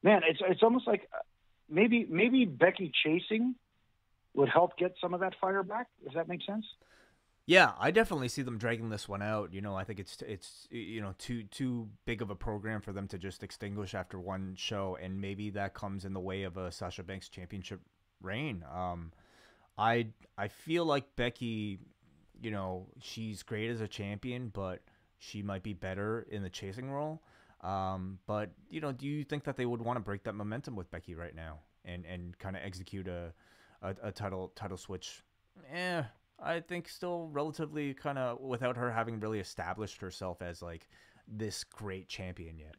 Man, it's almost like maybe Becky chasing would help get some of that fire back. Does that make sense? Yeah, I definitely see them dragging this one out. I think it's too big of a program for them to just extinguish after one show, and maybe that comes in the way of a Sasha Banks championship reign. I feel like Becky, she's great as a champion, but she might be better in the chasing role. But do you think that they would want to break that momentum with Becky right now and kind of execute a title switch? I think still relatively kind of without her having really established herself as like this great champion yet.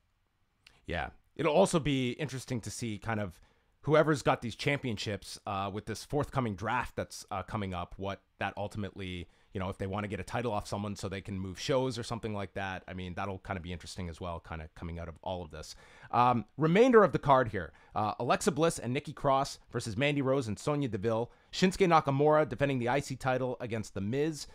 Yeah. It'll also be interesting to see kind of whoever's got these championships with this forthcoming draft that's coming up, what that ultimately, if they want to get a title off someone so they can move shows or something like that. I mean, that'll kind of be interesting as well, kind of coming out of all of this. Remainder of the card here, Alexa Bliss and Nikki Cross versus Mandy Rose and Sonya Deville. Shinsuke Nakamura defending the IC title against The Miz.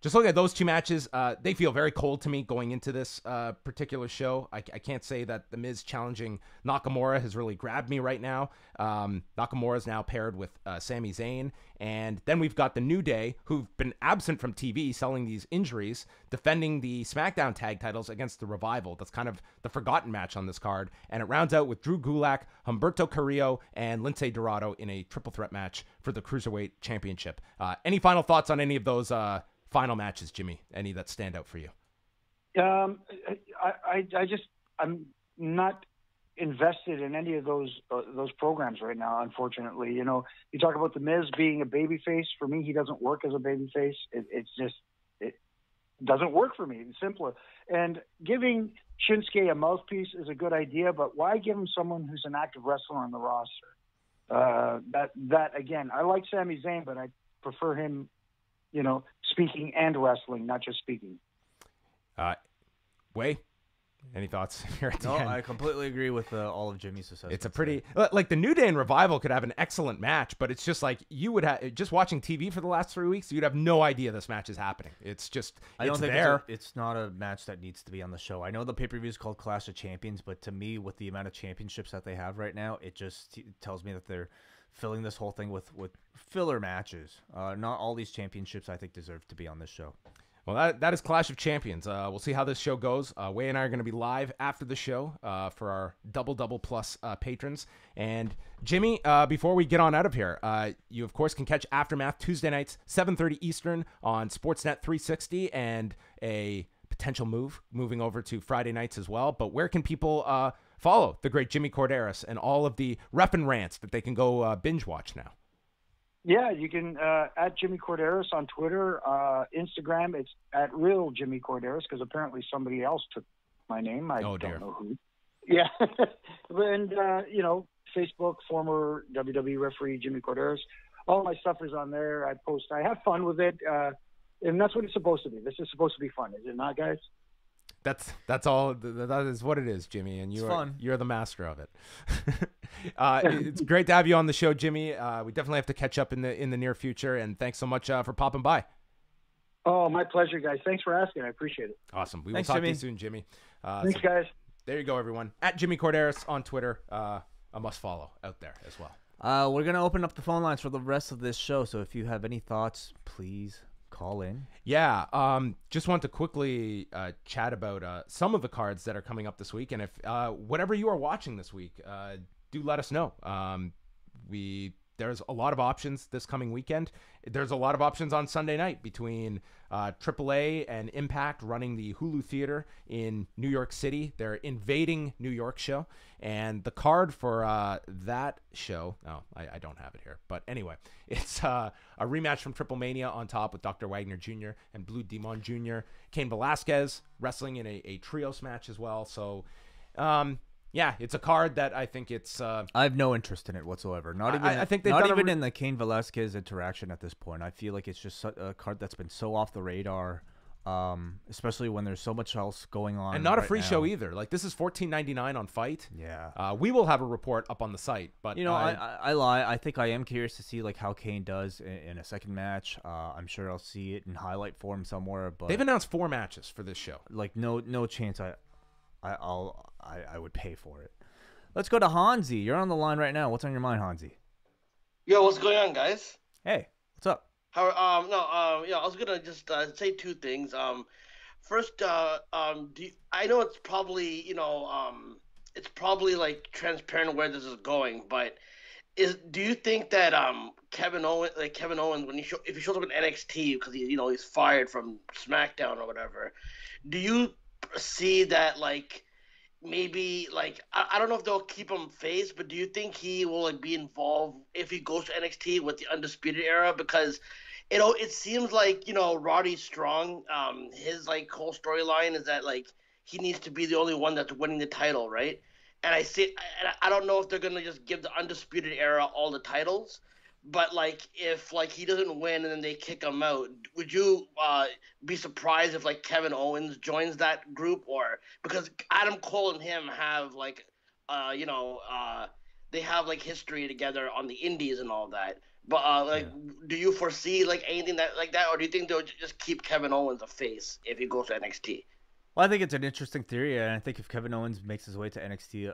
Just looking at those two matches, they feel very cold to me going into this particular show. I can't say that The Miz challenging Nakamura has really grabbed me right now. Nakamura is now paired with Sami Zayn. And then we've got the New Day, who've been absent from TV, selling these injuries, defending the SmackDown tag titles against the Revival. That's kind of the forgotten match on this card. And it rounds out with Drew Gulak, Humberto Carrillo, and Lince Dorado in a triple threat match for the Cruiserweight Championship. Any final thoughts on any of those final matches, Jimmy? Any that stand out for you? I'm not invested in any of those programs right now, unfortunately. You talk about The Miz being a babyface. For me, he doesn't work as a babyface. It doesn't work for me. It's simpler. And giving Shinsuke a mouthpiece is a good idea, but why give him someone who's an active wrestler on the roster? That again, I like Sami Zayn, but I prefer him, speaking and wrestling, not just speaking. Wai, any thoughts here at the No, end? I completely agree with all of Jimmy's assessments. It's a pretty, like the New Day and Revival could have an excellent match, but it's just like you would have, just watching TV for the last 3 weeks, you'd have no idea this match is happening. It's just, I don't think there. it's not a match that needs to be on the show. I know the pay-per-view is called Clash of Champions, but to me, with the amount of championships that they have right now, it just tells me that they're filling this whole thing with filler matches. Not all these championships I think deserve to be on this show. Well, that is Clash of Champions. We'll see how this show goes. Wai and I are going to be live after the show for our Double Plus patrons. And Jimmy, before we get on out of here, you, of course, can catch Aftermath Tuesday nights, 7:30 Eastern on Sportsnet 360 and a potential moving over to Friday nights as well. But where can people follow the great Jimmy Korderas and all of the rep and rants that they can go binge watch now? Yeah, you can at Jimmy Korderas on Twitter, Instagram. It's at real Jimmy Korderas because apparently somebody else took my name. I Oh, don't dear. know who. Yeah. And, Facebook, former WWE referee Jimmy Korderas. All my stuff is on there. I post. I have fun with it. And that's what it's supposed to be. This is supposed to be fun, is it not, guys? That's all. That is what it is, Jimmy, and you're the master of it. It's great to have you on the show, Jimmy. We definitely have to catch up in the near future, and thanks so much for popping by. Oh, my pleasure, guys. Thanks for asking. I appreciate it. Awesome. We Thanks, will talk Jimmy. to you soon, Jimmy. Thanks, guys. There you go, everyone. At Jimmy Korderas on Twitter. A must follow out there as well. We're gonna open up the phone lines for the rest of this show. So if you have any thoughts, please call in. Yeah, just want to quickly chat about some of the cards that are coming up this week, and if whatever you are watching this week, do let us know. There's a lot of options this coming weekend. There's a lot of options on Sunday night between AAA and Impact running the Hulu Theater in New York City. They're invading New York show. And the card for that show, I don't have it here. But anyway, it's a rematch from Triple Mania on top with Dr. Wagner Jr. and Blue Demon Jr. Cain Velasquez wrestling in a trios match as well. So, yeah, it's a card that I think it's. I have no interest in it whatsoever. Not even. I think they've not done even in the Cain Velasquez interaction at this point. I feel like it's just a card that's been so off the radar, especially when there's so much else going on. And not a right free now. show either. Like this is $14.99 on Fight. Yeah. We will have a report up on the site, but I lie. I think I am curious to see like how Cain does in a second match. I'm sure I'll see it in highlight form somewhere. But they've announced 4 matches for this show. Like no chance. I would pay for it. Let's go to Hansi. You're on the line right now. What's on your mind, Hansi? Yo, what's going on, guys? Hey, what's up? I was gonna just say 2 things. First, I know it's probably it's probably like transparent where this is going, but do you think that Kevin Owens when if he shows up in NXT because he's fired from SmackDown or whatever, do you see that like maybe like I don't know if they'll keep him face, but do you think he will like be involved if he goes to NXT with the Undisputed Era? Because it seems like Roddy Strong, his like whole storyline is that like he needs to be the only one that's winning the title, right? And I don't know if they're gonna just give the Undisputed Era all the titles. But like if like he doesn't win and then they kick him out, would you be surprised if like Kevin Owens joins that group? Or because Adam Cole and him have like they have like history together on the indies and all that. But do you foresee like anything like that, or do you think they'll just keep Kevin Owens a face if he goes to NXT? Well, I think it's an interesting theory, and I think if Kevin Owens makes his way to NXT,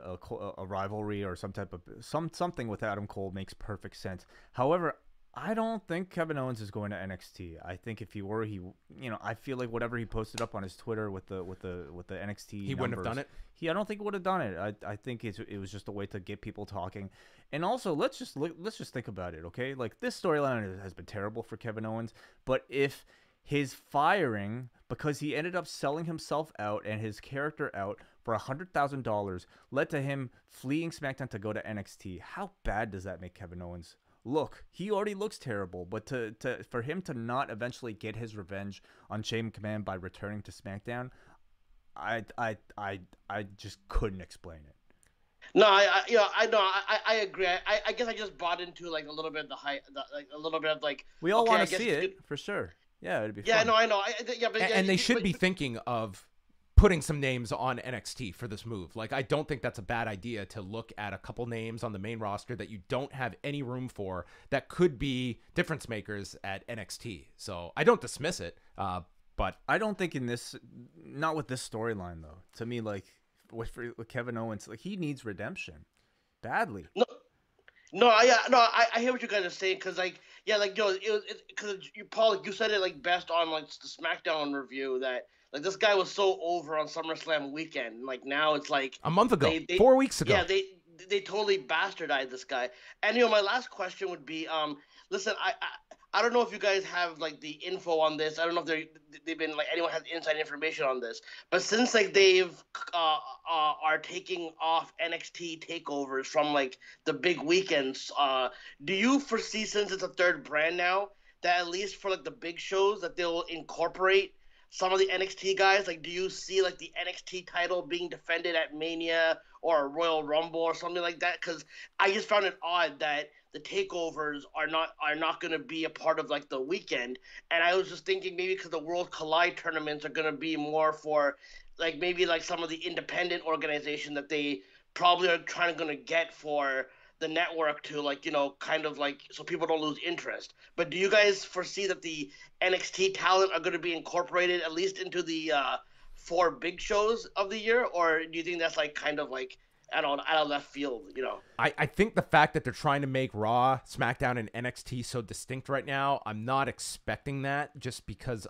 a rivalry or some type of something with Adam Cole makes perfect sense. However, I don't think Kevin Owens is going to NXT. I think if he were, I feel like whatever he posted up on his Twitter with the NXT, he wouldn't have done it. I don't think he would have done it. I think it was just a way to get people talking. And also, let's just think about it, okay? Like this storyline has been terrible for Kevin Owens, but if his firing because he ended up selling himself out and his character out for $100,000 led to him fleeing SmackDown to go to NXT. How bad does that make Kevin Owens look? He already looks terrible, but for him to not eventually get his revenge on Shane McMahon by returning to SmackDown, I just couldn't explain it. No, I agree. I guess I just bought into like a little bit of the hype, like a little bit of like. We all want to see it for sure. Yeah, it'd be fun. Yeah, no, I know. And they should be thinking of putting some names on NXT for this move. Like, I don't think that's a bad idea to look at a couple names on the main roster that you don't have any room for that could be difference makers at NXT. So I don't dismiss it, but I don't think not with this storyline though. To me, like with Kevin Owens, like he needs redemption badly. No, I hear what you guys are saying because because Paul, you said it like best on like the SmackDown review that like this guy was so over on SummerSlam weekend. Like now it's like a month ago, 4 weeks ago. Yeah, they totally bastardized this guy. And my last question would be, listen, I don't know if you guys have like the info on this. I don't know if they've been like anyone has inside information on this. But since like they've are taking off NXT takeovers from like the big weekends, do you foresee, since it's a third brand now, that at least for like the big shows that they'll incorporate some of the NXT guys? Like, do you see like the NXT title being defended at Mania or a Royal Rumble or something like that? Because I just found it odd that the takeovers are not going to be a part of like the weekend. And I was just thinking maybe because the World Collide tournaments are going to be more for like maybe like some of the independent organization that they probably are going to get for the network to like, kind of like so people don't lose interest. But do you guys foresee that the NXT talent are going to be incorporated at least into the 4 big shows of the year, or do you think that's like kind of like out of left field? I think the fact that they're trying to make Raw, SmackDown, and NXT so distinct right now, I'm not expecting that just because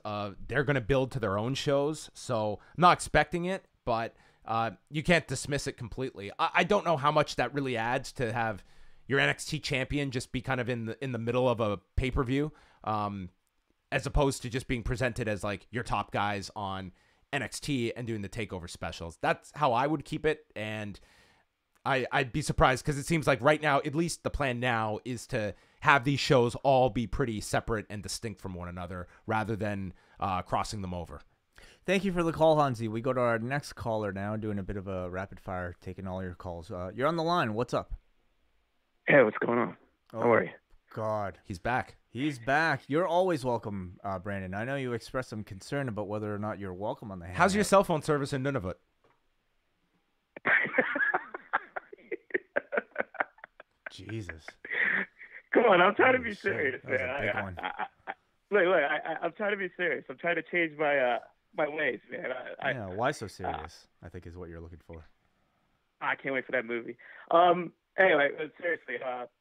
they're going to build to their own shows. So I'm not expecting it, but you can't dismiss it completely. I don't know how much that really adds to have your NXT champion just be kind of in the middle of a pay-per-view, as opposed to just being presented as like your top guys on NXT and doing the takeover specials. That's how I would keep it, and I'd be surprised because it seems like right now, at least the plan now, is to have these shows all be pretty separate and distinct from one another rather than crossing them over. Thank you for the call, Hansi. We go to our next caller now, doing a bit of a rapid fire, taking all your calls. You're on the line. What's up? Hey, what's going on? How are you? God. He's back. He's back. You're always welcome, Brandon. I know you expressed some concern about whether or not you're welcome on the Hangout. How's your cell phone service in Nunavut? Jesus. Come on, I'm trying to be serious, That was man. a big one. Look, I'm trying to be serious. I'm trying to change my ways, man. Yeah, why so serious, I think is what you're looking for. I can't wait for that movie. Anyway, seriously,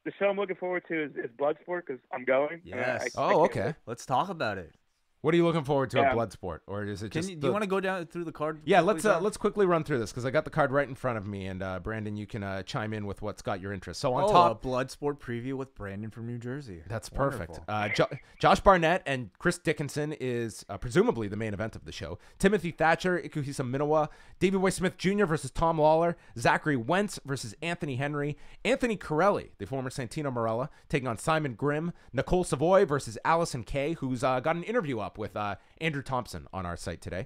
the show I'm looking forward to is Bloodsport because I'm going. Yes. Okay. Let's talk about it. What are you looking forward to Yeah. at Bloodsport, or is it just? Do you want to go down through the card? Yeah, quickly, let's quickly run through this because I got the card right in front of me, and Brandon, you can chime in with what's got your interest. So on top, a Bloodsport preview with Brandon from New Jersey. that's Wonderful. perfect. Josh Barnett and Chris Dickinson is presumably the main event of the show. Timothy Thatcher, Ikuhisa Minowa, Davey Boy Smith Jr. versus Tom Lawler, Zachary Wentz versus Anthony Henry, Anthony Corelli, the former Santino Marella, taking on Simon Grimm, Nicole Savoy versus Allison Kay, who's got an interview up with Andrew Thompson on our site today.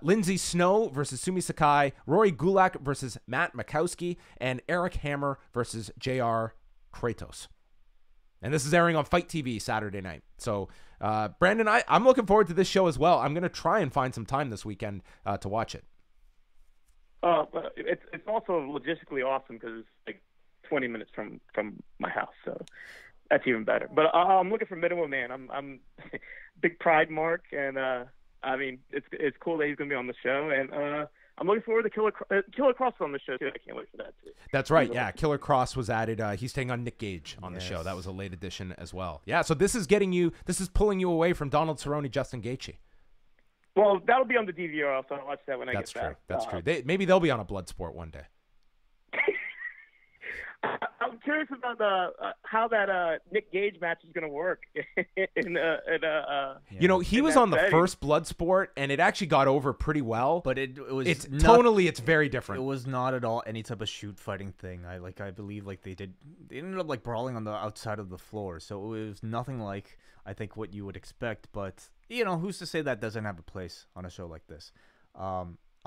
Lindsay Snow versus Sumi Sakai, Rory Gulak versus Matt Makowski, and Eric Hammer versus JR Kratos. And this is airing on Fight TV Saturday night. So, Brandon, I'm looking forward to this show as well. I'm going to try and find some time this weekend to watch it. But it's also logistically awesome because it's like 20 minutes from my house, so that's even better. But I'm looking for Minowa, man. I'm big Pride Mark, and I mean it's cool that he's gonna be on the show, and I'm looking forward to Killer Cross on the show too. I can't wait for that too. That's right. Yeah, Killer Cross was added. He's taking on Nick Gage on the show. Yes. That was a late addition as well. Yeah. So this is pulling you away from Donald Cerrone, Justin Gaethje. Well, that'll be on the DVR, so I'll watch that when I get back. That's true. Maybe they'll be on a Bloodsport one day. I'm curious about how that Nick Gage match is going to work. He was on the first Bloodsport, and it actually got over pretty well. But it was tonally, it's very different. It was not at all any type of shoot fighting thing. I believe they ended up like brawling on the outside of the floor. So it was nothing like I think what you would expect. But who's to say that doesn't have a place on a show like this?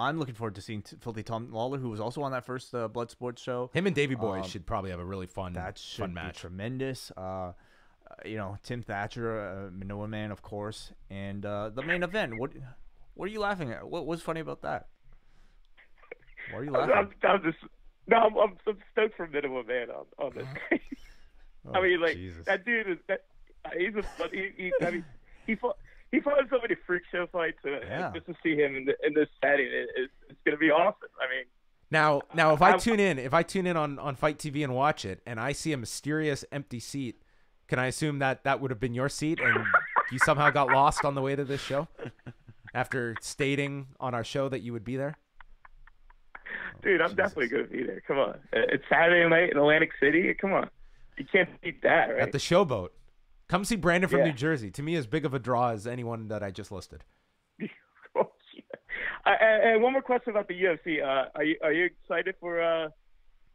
I'm looking forward to seeing Filthy Tom Lawler, who was also on that first Bloodsport show. Him and Davey Boy should probably have a really fun match. Tremendous. Tim Thatcher, Minowa Man, of course, and the main event. What are you laughing at? What was funny about that? Why are you laughing? I'm stoked for Minowa Man on this. I mean, like Jesus. that dude is he's he fought in so many freak show fights, and just to see him in this setting, it's going to be awesome. I mean, now if I tune in on Fight TV and watch it, and I see a mysterious empty seat, can I assume that would have been your seat, and you somehow got lost on the way to this show after stating on our show that you would be there? Dude, I'm definitely going to be there. Come on, it's Saturday night in Atlantic City. Come on, you can't beat that, right? At the Showboat. Come see Brandon from New Jersey. To me, as big of a draw as anyone that I just listed. And one more question about the UFC. Are you excited for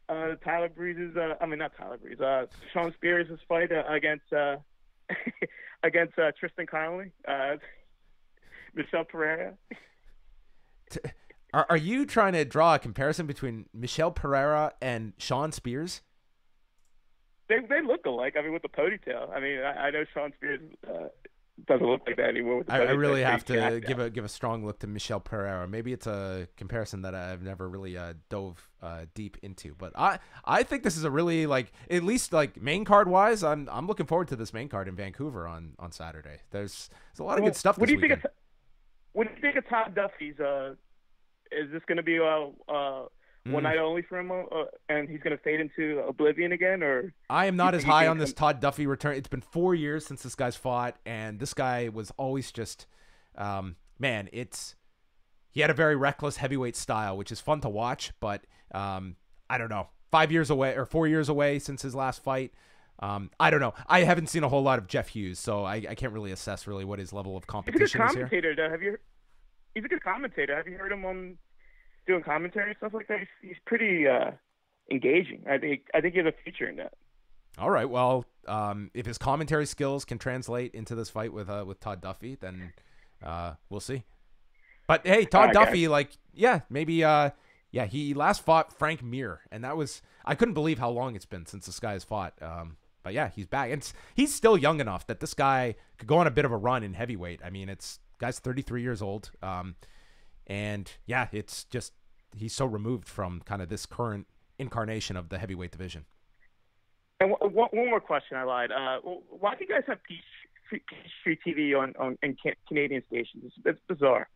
Tyler Breeze's? Not Tyler Breeze. Sean Spears' fight against Tristan Connolly. Michelle Pereira. Are you trying to draw a comparison between Michelle Pereira and Sean Spears? They look alike. I mean, with the ponytail. I mean, I know Sean Spears doesn't look like that anymore. With the I ponytail. really have to Jacked give out. a strong look to Michelle Pereira. Maybe it's a comparison that I've never really dove deep into. But I think this is a really, like, at least like main card wise, I'm looking forward to this main card in Vancouver on Saturday. There's a lot of good stuff. What do you weekend. What do you think of Todd Duffee's? Is this going to be one night only for him, and he's going to fade into oblivion again? Or I am not as high on this Todd Duffee return. It's been 4 years since this guy's fought, and this guy was always just, man, he had a very reckless heavyweight style, which is fun to watch, but I don't know, 5 years away or 4 years away since his last fight. I don't know. I haven't seen a whole lot of Jeff Hughes, so I can't really assess really what his level of competition he's a good is here. commentator. He's a good commentator. Have you heard him on doing commentary and stuff like that? He's pretty engaging. I think he has a future in that. All right. Well, if his commentary skills can translate into this fight with Todd Duffee, then we'll see. But hey, Todd Duffee, maybe he last fought Frank Mir, and that was, I couldn't believe how long it's been since this guy has fought. But yeah, he's back, and he's still young enough that this guy could go on a bit of a run in heavyweight. I mean, guy's 33 years old. And yeah, it's just, he's so removed from kind of this current incarnation of the heavyweight division. And one more question, I lied. Why do you guys have Peachtree TV on Canadian stations? It's bizarre.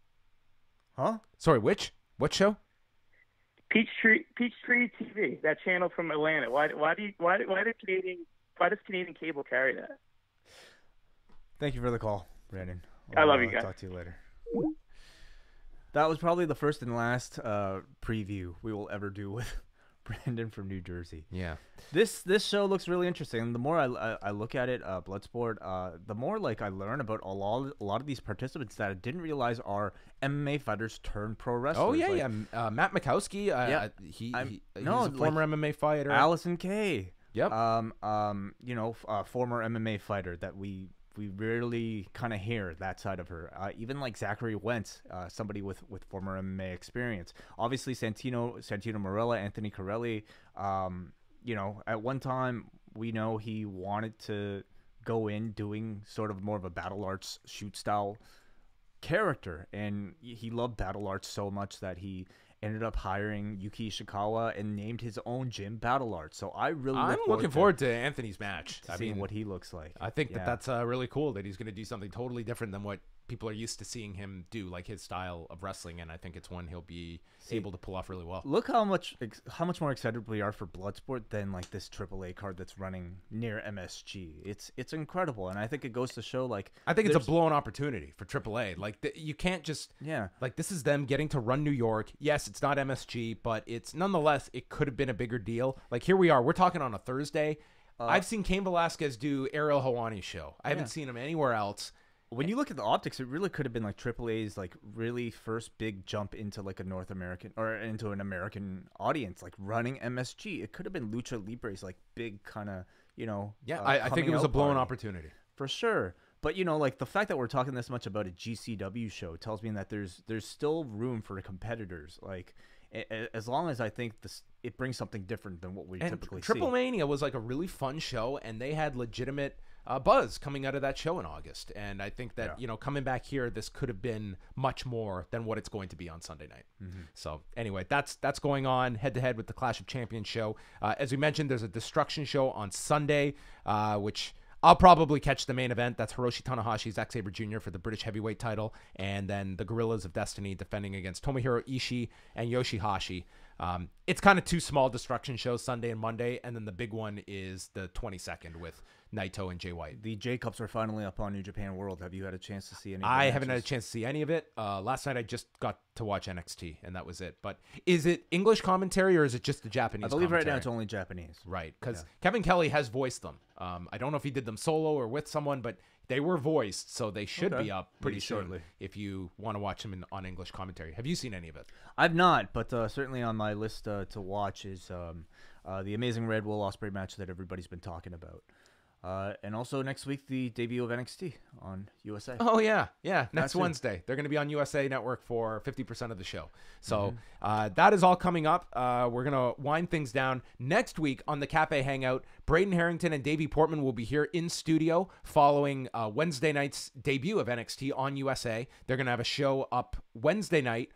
Huh? Sorry, what show? Peachtree TV, that channel from Atlanta. Why does Canadian cable carry that? Thank you for the call, Brandon. I love you guys. Talk to you later. That was probably the first and last preview we will ever do with Brandon from New Jersey. Yeah. This show looks really interesting. The more I look at it, Bloodsport, the more like I learn about a lot of these participants that I didn't realize are MMA fighters turned pro wrestlers. Oh yeah, Matt Mikowski. He's a former MMA fighter. Allison Kay. Yep. Former MMA fighter that we rarely kind of hear that side of her. Even like Zachary Wentz, somebody with former MMA experience. Obviously, Santino Marella, Anthony Corelli. At one time, we know he wanted to go in doing sort of more of a battle arts shoot style character, and he loved battle arts so much that he ended up hiring Yuki Ishikawa and named his own gym Battle Arts. So I'm looking forward to Anthony's match. Seeing what he looks like. I think that's really cool that he's going to do something totally different than what people are used to seeing him do, like his style of wrestling, and I think it's one he'll be able to pull off really well. Look how much more excited we are for Bloodsport than like this AAA card that's running near MSG. It's incredible, and I think it goes to show I think it's a blown opportunity for AAA. You can't just this is them getting to run New York. Yes, it's not MSG, but it's nonetheless it could have been a bigger deal. Like here we are, we're talking on a Thursday. I've seen Cain Velasquez do Ariel Helwani's show. I haven't seen him anywhere else. When you look at the optics, it really could have been like AAA's like really first big jump into like a North American or into an American audience, like running MSG. It could have been Lucha Libre's like big kind of, I think it was a blown opportunity. For sure. But, like the fact that we're talking this much about a GCW show tells me that there's still room for competitors. Like, as long as I think it brings something different than what we typically see. Triple Mania was like a really fun show, and they had legitimate buzz coming out of that show in August. And I think that, coming back here, this could have been much more than what it's going to be on Sunday night. Mm-hmm. So anyway, that's going on head-to-head with the Clash of Champions show. As we mentioned, there's a Destruction show on Sunday, which I'll probably catch the main event. That's Hiroshi Tanahashi's Zack Sabre Jr. for the British heavyweight title. And then the Gorillas of Destiny defending against Tomohiro Ishii and Yoshihashi. It's kind of two small Destruction shows, Sunday and Monday. And then the big one is the 22nd with Naito and Jay White. The J Cups are finally up on New Japan World. Have you had a chance to see any? I haven't had a chance to see any of it. Last night I just got to watch NXT, and that was it. But is it English commentary or is it just the Japanese I believe commentary? Right now it's only Japanese. Right, because Kevin Kelly has voiced them. I don't know if he did them solo or with someone, but they were voiced, so they should be up pretty shortly if you want to watch them on English commentary. Have you seen any of it? I've not, but certainly on my list to watch is the Amazing Red Will Ospreay match that everybody's been talking about. And also next week, the debut of NXT on USA. Oh, yeah. Next That's it. Wednesday. They're going to be on USA Network for 50% of the show. So that is all coming up. We're going to wind things down. Next week on the Café Hangout, Braden Harrington and Davey Portman will be here in studio following Wednesday night's debut of NXT on USA. They're going to have a show up Wednesday night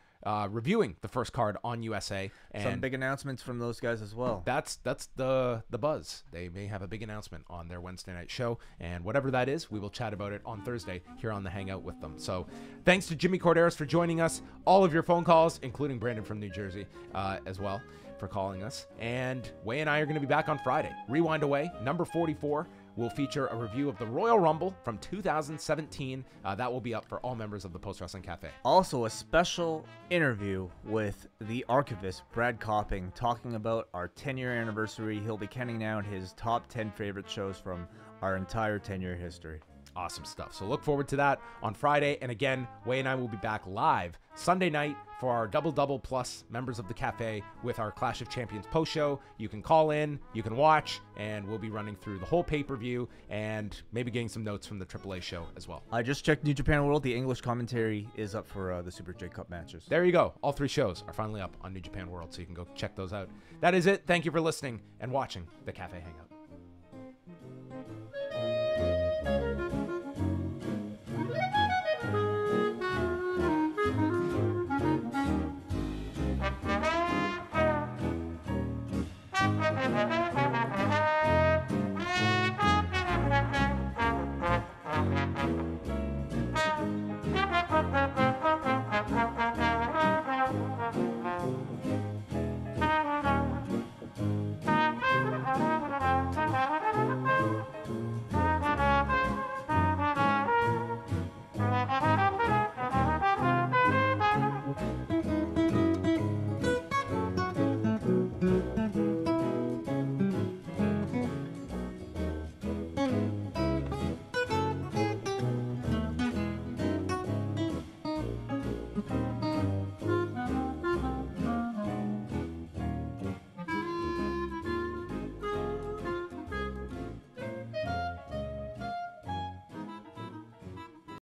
reviewing the first card on USA. And some big announcements from those guys as well. That's the buzz. They may have a big announcement on their Wednesday night show, and whatever that is, we will chat about it on Thursday here on the Hangout with them. So thanks to Jimmy Korderas for joining us. All of your phone calls, including Brandon from New Jersey as well, for calling us. And Wai and I are going to be back on Friday. Rewind Away, number 44. Will feature a review of the Royal Rumble from 2017. That will be up for all members of the Post Wrestling Cafe. Also, a special interview with the archivist, Brad Copping, talking about our 10-year anniversary. He'll be counting down his top 10 favorite shows from our entire 10-year history. Awesome stuff. So look forward to that on Friday. And again, Wai and I will be back live Sunday night for our Double Plus members of the Cafe with our Clash of Champions post show. You can call in, you can watch, and we'll be running through the whole pay-per-view and maybe getting some notes from the AAA show as well. I just checked New Japan World. The English commentary is up for the Super J Cup matches. There you go. All 3 shows are finally up on New Japan World, so you can go check those out. That is it. Thank you for listening and watching the Cafe Hangout.